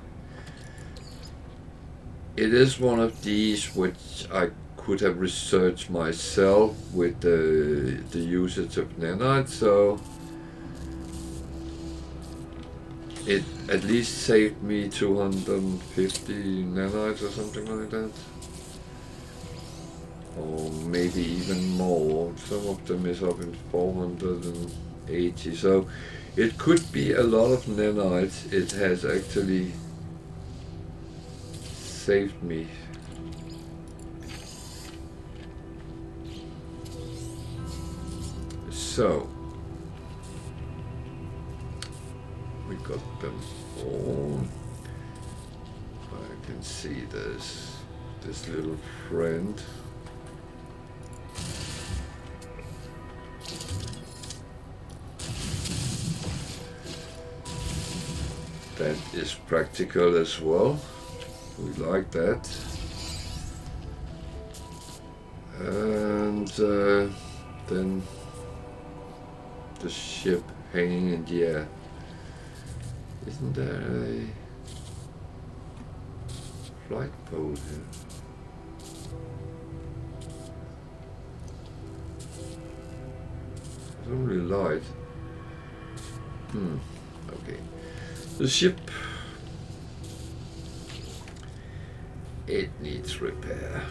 It is one of these which I could have researched myself with the usage of nanites, so it at least saved me 250 nanites or something like that, or maybe even more. Some of them is up in 480, so it could be a lot of nanites. It has actually saved me. So we got them all. I can see this little friend. That is practical as well. We like that. And then the ship hanging in the air. Isn't there a flight boat here? It's only light. Okay. The ship, it needs repair.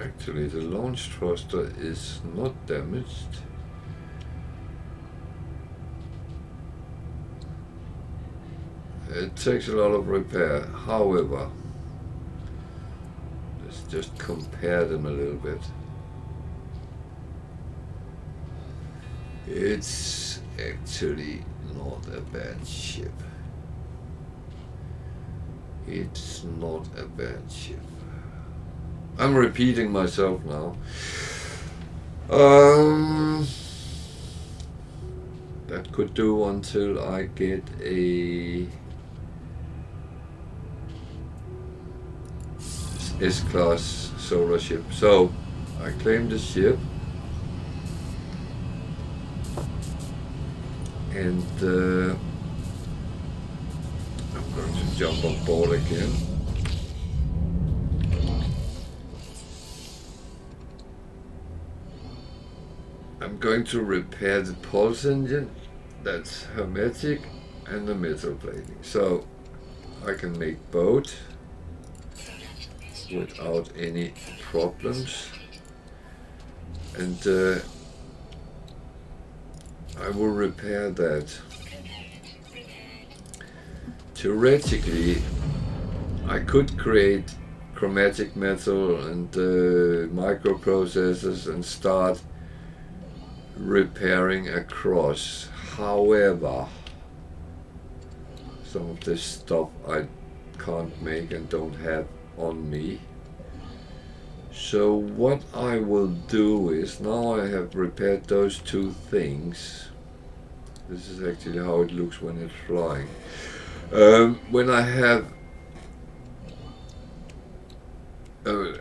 Actually, the launch thruster is not damaged. it takes a lot of repair. However, let's just compare them a little bit. It's actually not a bad ship. It's not a bad ship. I'm repeating myself now. That could do until I get a S-class solar ship. So I claim the ship, and I'm going to jump on board again. I'm going to repair the pulse engine, that's hermetic, and the metal plating. So I can make both without any problems. And I will repair that. Theoretically, I could create chromatic metal and microprocessors and start repairing across. However, some of this stuff I can't make and don't have on me. So what I will do is, now I have repaired those two things. This is actually how it looks when it's flying. When I have,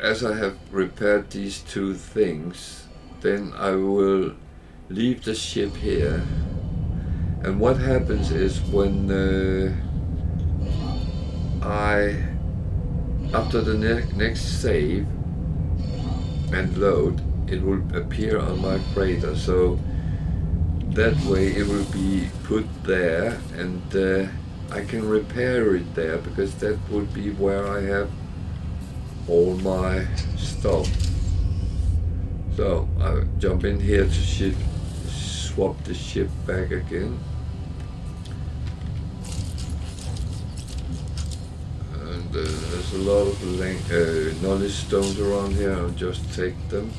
as I have repaired these two things, then I will leave the ship here. And what happens is when after the next save and load, it will appear on my freighter. So that way it will be put there, and I can repair it there, because that would be where I have all my stuff. So I jump in here to swap the ship back again. And there's a lot of knowledge stones around here. I'll just take them.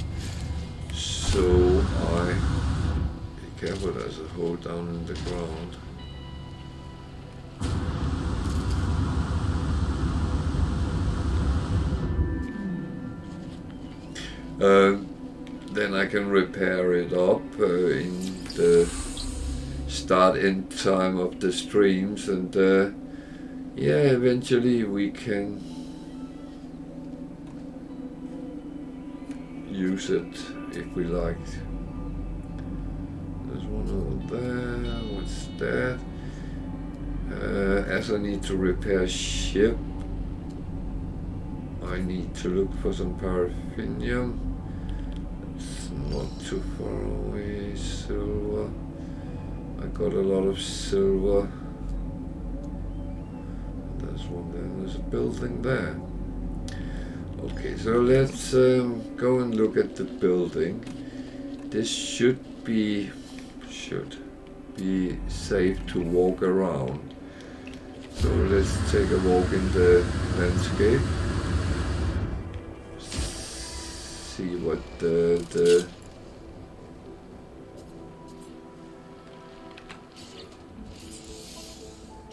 So be careful, there's a hole down in the ground. Then I can repair it up in the start-end time of the streams, and yeah, eventually we can use it if we like. There's one over there. What's that? As I need to repair ship, I need to look for some paraffinium. It's not too far away. Silver. I got a lot of silver. There's one there. There's a building there. Okay, so let's go and look at the building. This should be safe to walk around. So let's take a walk in the landscape. See what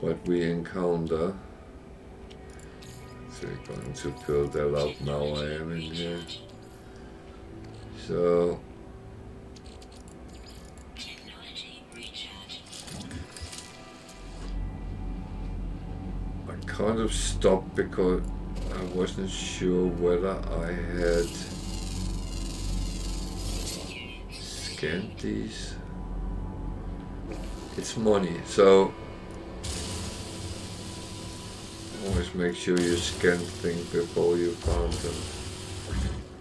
what we encounter. So we're going to build that up now. I am in here. So I kind of stopped because I wasn't sure whether I had scanned these. It's money, so always make sure you scan things before you found them.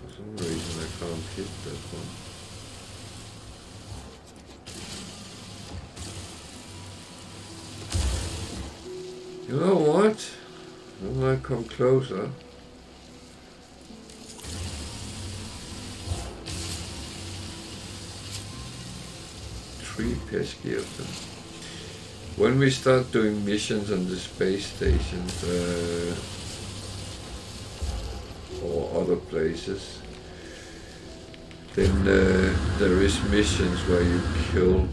For some reason I can't hit that one. You know what? When I come closer, three pesky of them. when we start doing missions on the space stations or other places, then there is missions where you kill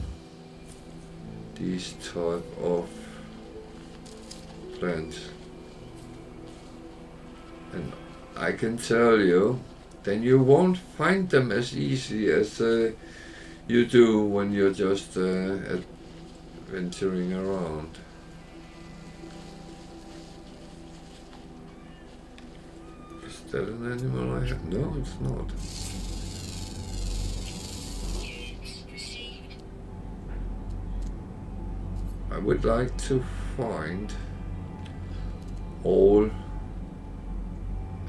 these type of plants. And I can tell you, then you won't find them as easy as you do when you're just adventuring around. Is that an animal I have? No, it's not. I would like to find all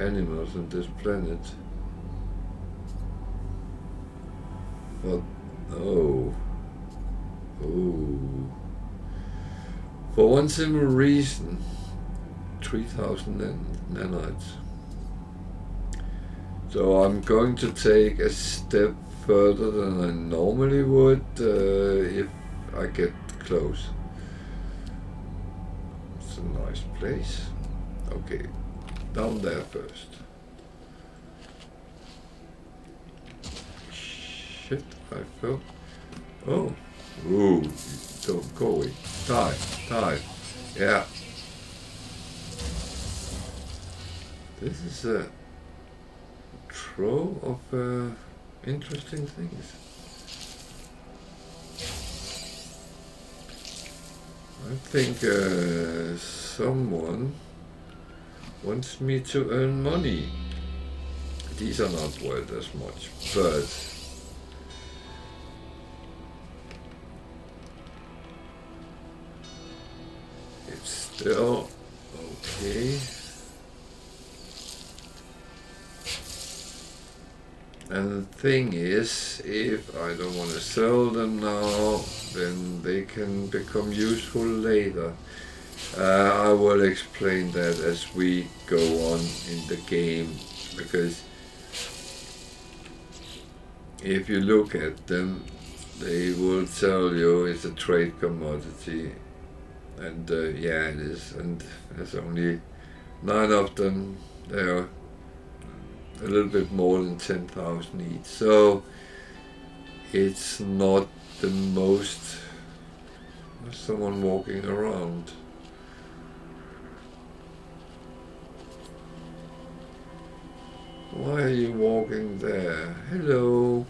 animals on this planet. But oh, for one simple reason, 3,000 nanites. So I'm going to take a step further than I normally would if I get close. It's a nice place. Okay, down there first. Shit, I fell. Oh, ooh, don't go away. Die. Yeah. This is a trove of interesting things. I think someone wants me to earn money. These are not worth as much, but it's still okay. And the thing is, if I don't want to sell them now, then they can become useful later. I will explain that as we go on in the game, because if you look at them, they will tell you it's a trade commodity, and yeah, it is, and there's only 9 of them. They are a little bit more than 10,000 each, so it's not the most. There's someone walking around. Why are you walking there? Hello.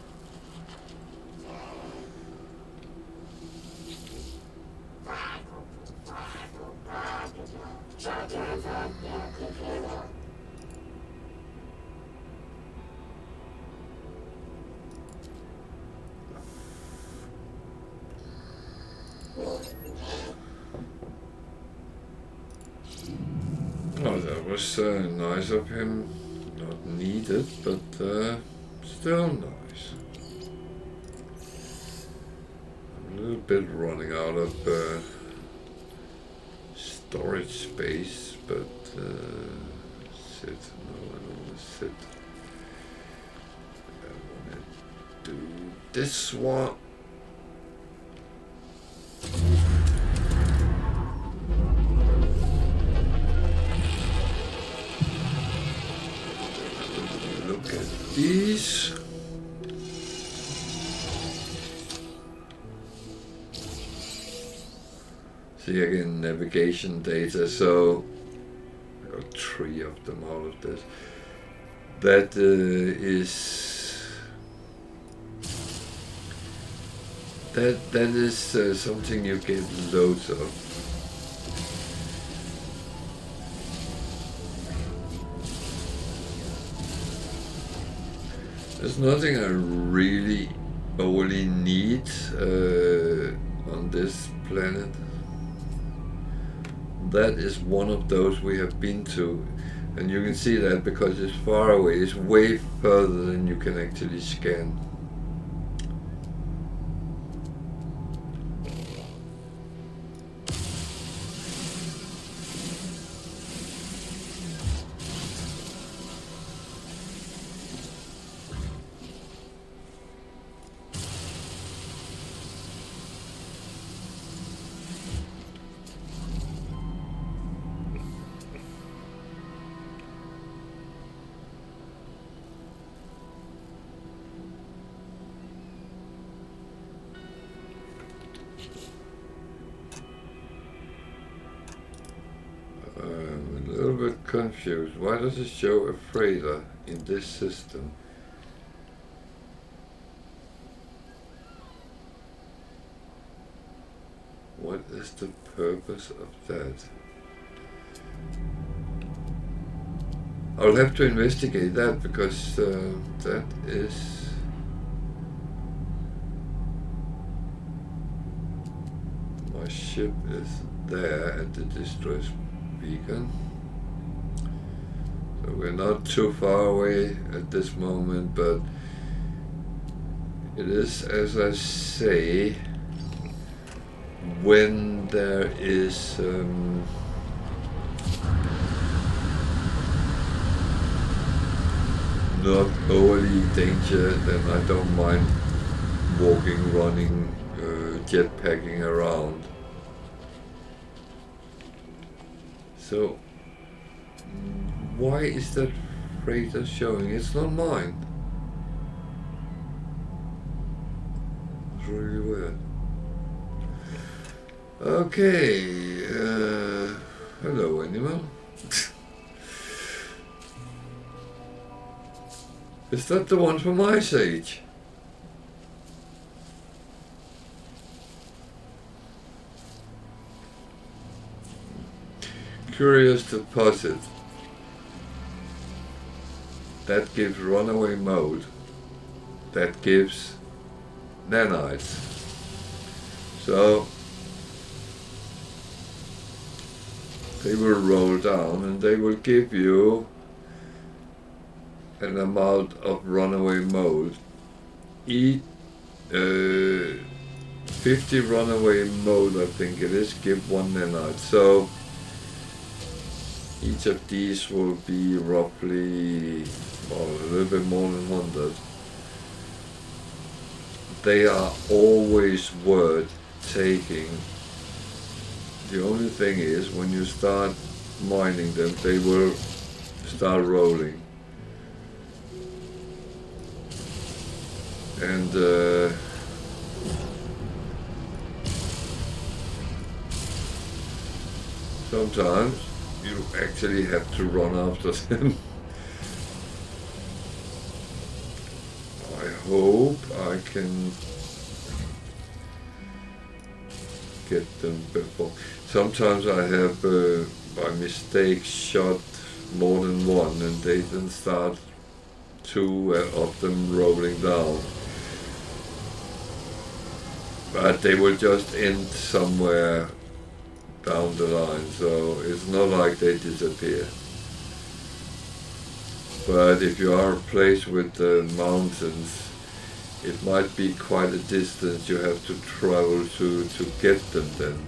Oh, that was nice of him. Not needed, but still nice. I'm a little bit running out of storage space, but sit. No, I don't want to sit. I want to do this one. Look at these. See again, navigation data. So I got 3 of them out of this. That is something you get loads of. There's nothing I really only need on this planet. That is one of those we have been to, and you can see that because it's far away. It's way further than you can actually scan. confused. Why does it show a freighter in this system? What is the purpose of that? I'll have to investigate that because that is... My ship is there at the distress beacon. So we're not too far away at this moment, but it is, as I say, when there is not overly danger, then I don't mind walking, running, jetpacking around. So why is that freighter showing? It's not mine. It's really weird. Okay, hello animal. Is that the one from Ice Age? Curious deposit. That gives runaway mode. That gives nanites. So they will roll down and they will give you an amount of runaway mode. 50 runaway mode, I think it is, give 1 nanite. So each of these will be roughly, well, a little bit more than 100. They are always worth taking. The only thing is, when you start mining them, they will start rolling. And sometimes you actually have to run after them. I hope I can get them before. Sometimes I have by mistake shot more than one and they then start 2 of them rolling down. But they will just end somewhere down the line, so it's not like they disappear. But if you are placed with the mountains, it might be quite a distance you have to travel to get them then.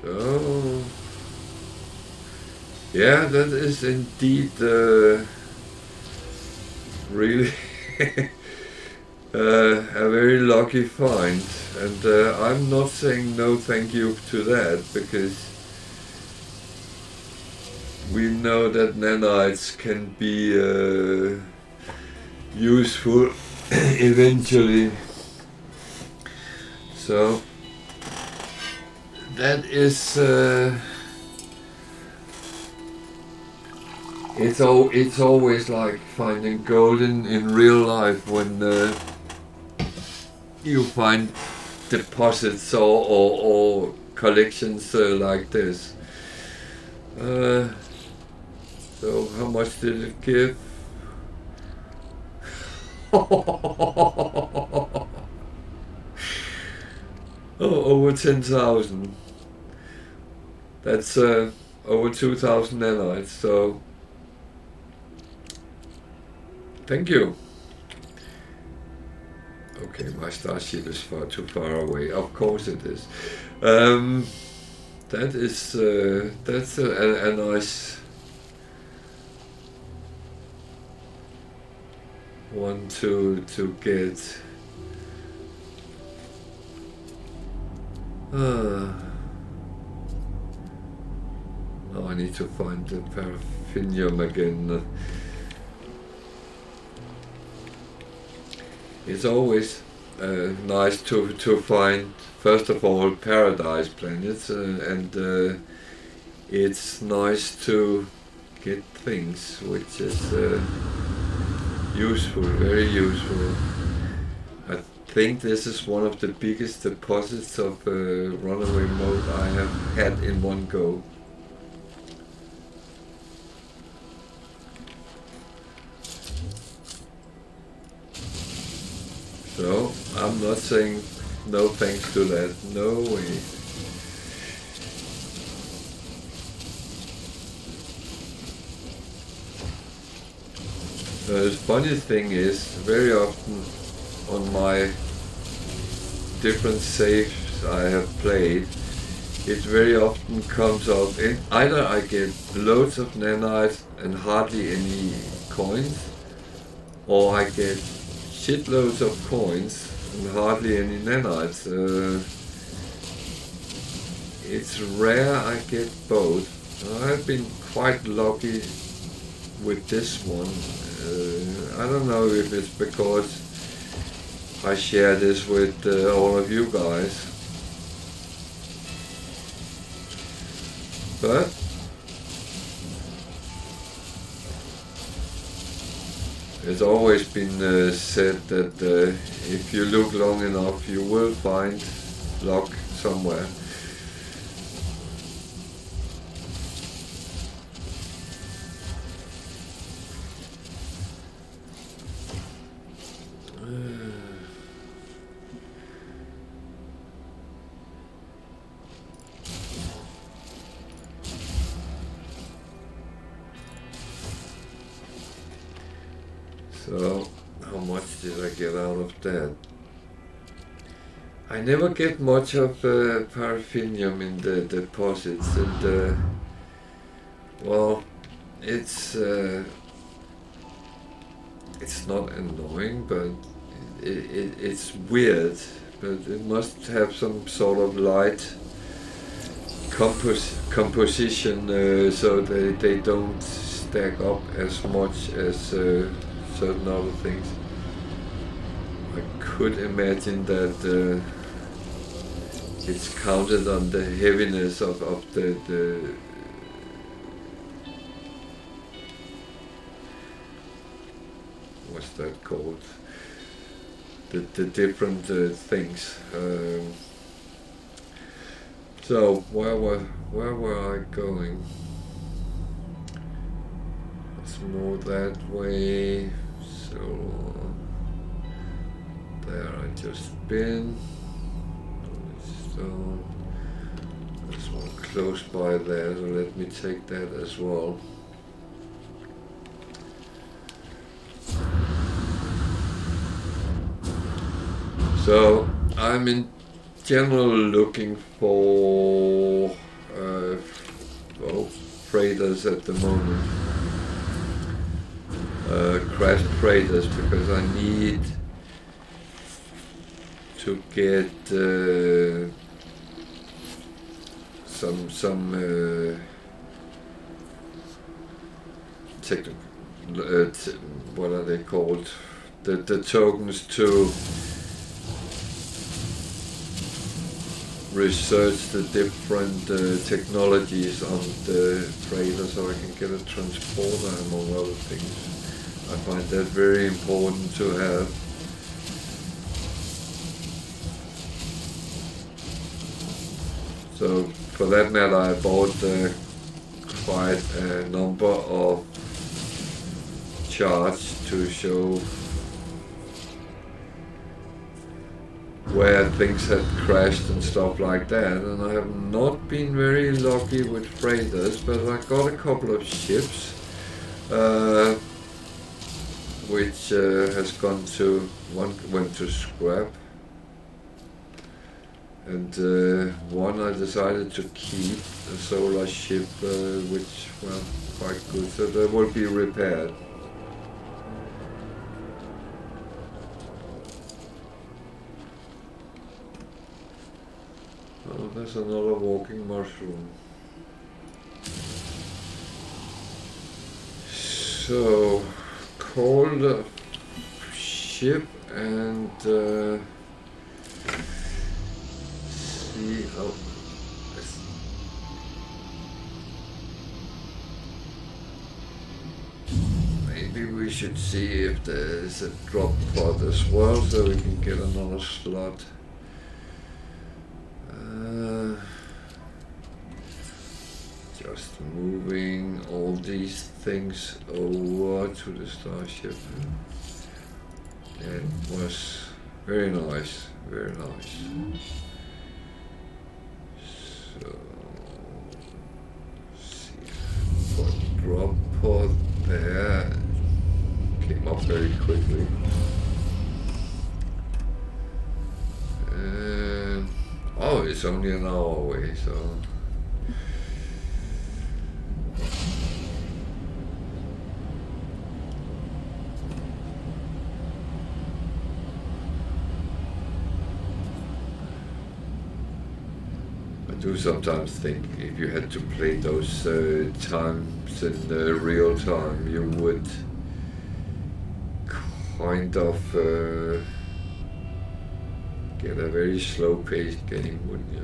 So, yeah, that is indeed really a very lucky find, and I'm not saying no thank you to that, because we know that nanites can be useful eventually. So that is it's always like finding gold in real life when you find deposits or collections like this. So how much did it give? Oh, over 10,000. That's over 2,000 nanites, so thank you. Okay, my starship is too far away. Of course it is. That is that's a nice one to get. Now I need to find the paraffinium again. It's always nice to find, first of all, paradise planets, and it's nice to get things which is useful, very useful. I think this is one of the biggest deposits of runaway mode I have had in one go. So, I'm not saying no thanks to that, no way. The funny thing is, very often on my different saves I have played, it very often comes up in either I get loads of nanites and hardly any coins, or I get shitloads of coins and hardly any nanites. It's rare I get both. I've been quite lucky with this one. I don't know if it's because I share this with all of you guys, but it's always been said that if you look long enough you will find luck somewhere. So, how much did I get out of that? I never get much of paraffinium in the deposits, and well, it's not annoying, but it's weird. But it must have some sort of light composition, so they don't stack up as much as certain other things. I could imagine that it's counted on the heaviness of the what's that called? The different things. So where were I going? Let's move that way. So there I just been. So there's one close by there, so let me take that as well. So I'm in general looking for freighters at the moment, crashed freighters, because I need to get some what are they called? The tokens to research the different technologies on the freighter, so I can get a transporter among other things. I find that very important to have. So for that matter, I bought quite a number of charts to show where things had crashed and stuff like that, and I have not been very lucky with freighters, but I got a couple of ships which has gone to, one went to scrap, and one I decided to keep, a solar ship, which were quite good, so they will be repaired. Oh, there's another walking mushroom. So, call the ship and see how. Maybe we should see if there's a drop pod as well, so we can get another slot. Just moving all these things over to the starship. It was very nice, very nice. So, see, put drop pod there. Came up very quickly. And, oh, it's only an hour away, so. I do sometimes think if you had to play those times in real time, you would kind of get a very slow-paced game, wouldn't you?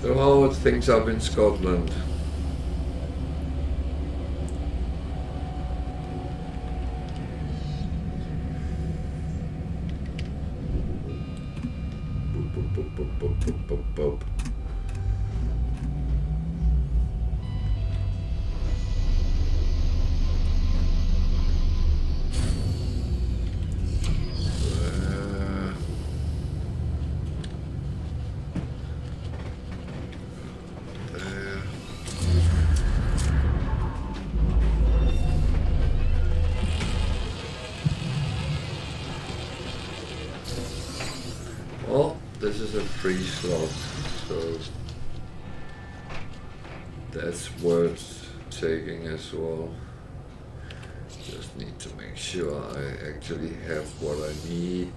So how are things up in Scotland? Well, this is a free slot, so that's worth taking as well. Just need to make sure I actually have what I need.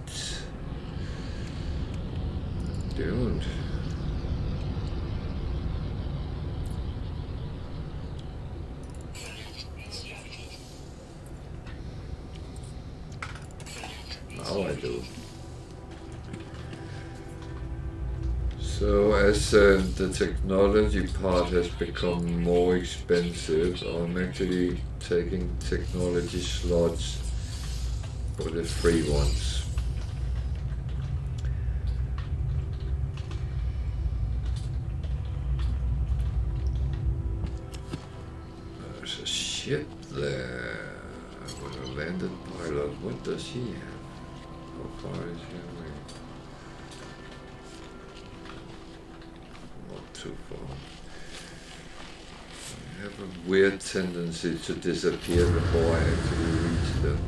Dude. Now I do. So as the technology part has become more expensive, I'm actually taking technology slots for the free ones. There's a ship there with a landed pilot. What does he have? How far is he away? Not too far. I have a weird tendency to disappear before I actually reach them.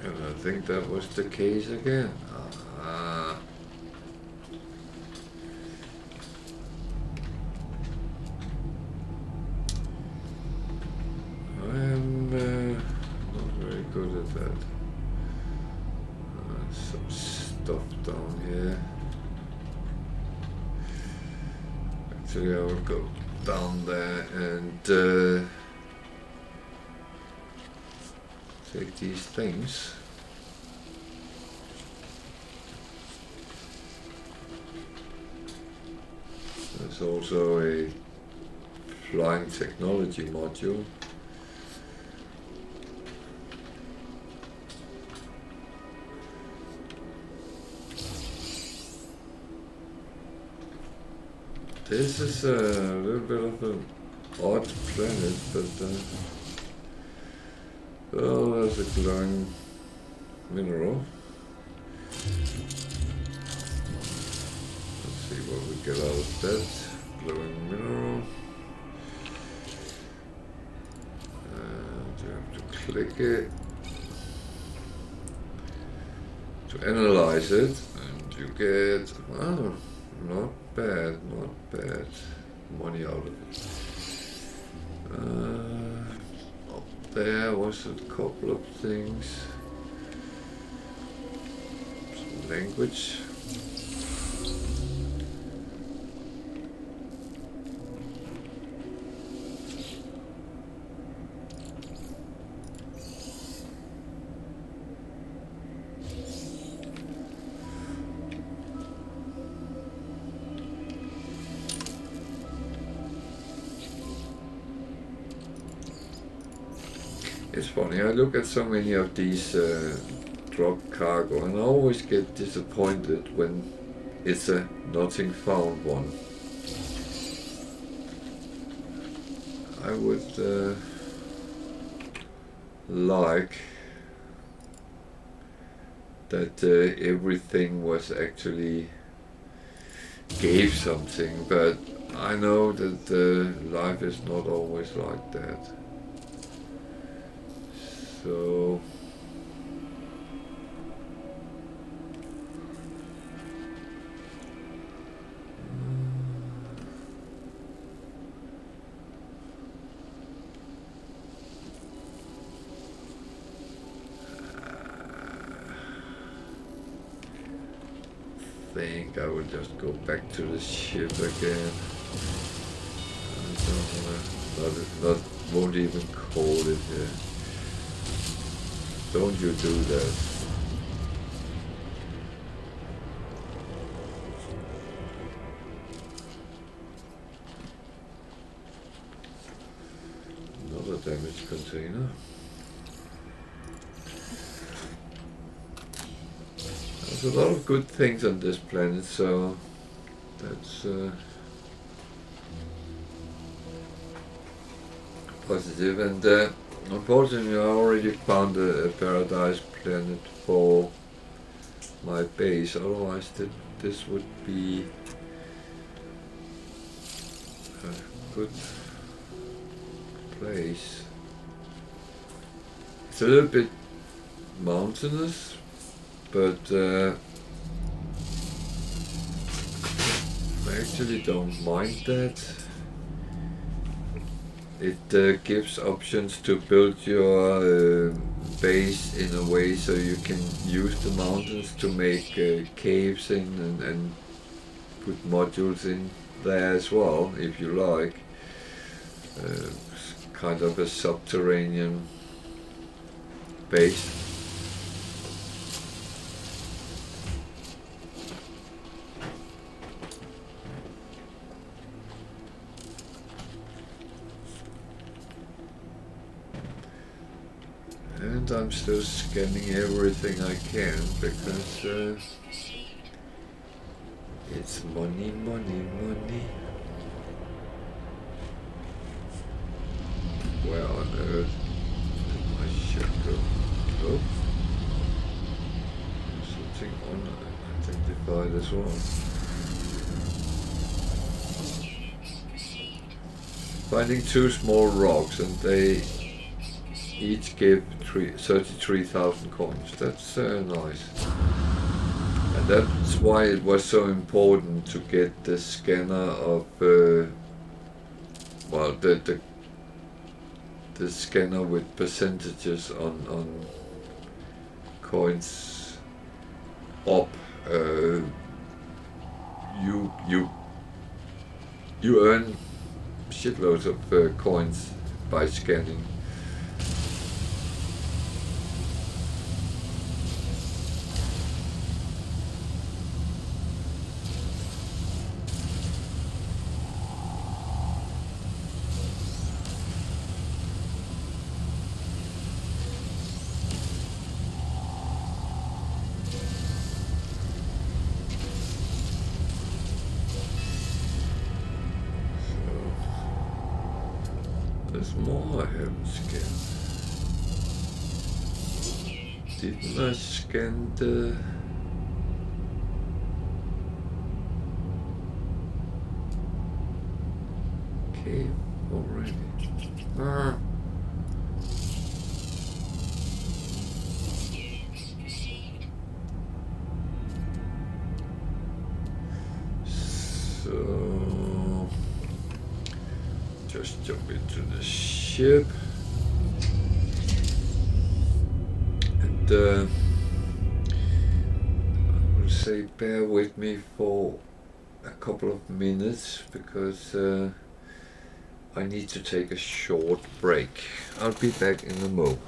And I think that was the case again. I am not very good at that. Some stuff down here. Actually, I will go down there and take these things. There's also a flying technology module. This is a little bit of an odd planet, but well, there's a glowing mineral. Let's see what we get out of that. Glowing mineral. And you have to click it to analyze it, and you get, oh, not bad, not bad money out of it. Up there was a couple of things. Some language. It's funny, I look at so many of these drop cargo and I always get disappointed when it's a nothing found one. I would like that everything was actually gave something, but I know that life is not always like that. So I think I will just go back to the ship again. I don't wanna, won't even call it here. Don't you do that. Another damaged container. There's a lot of good things on this planet, so that's positive. And unfortunately, I already found a paradise planet for my base. Otherwise, this would be a good place. It's a little bit mountainous, but I actually don't mind that. It gives options to build your base in a way so you can use the mountains to make caves in and put modules in there as well, if you like. Kind of a subterranean base. And I'm still scanning everything I can because it's money, money, money. Where on earth did my ship go? Oh, something unidentified as well. Finding 2 small rocks, and they each give 33,000 coins. That's nice. And that's why it was so important to get the scanner of, well, the scanner with percentages on coins up. You earn shitloads of coins by scanning. There's more I haven't scanned. Didn't I scan the... Okay, already. Ah. Experience received. So just jump into the ship and I will say bear with me for a couple of minutes because I need to take a short break. I'll be back in a moment.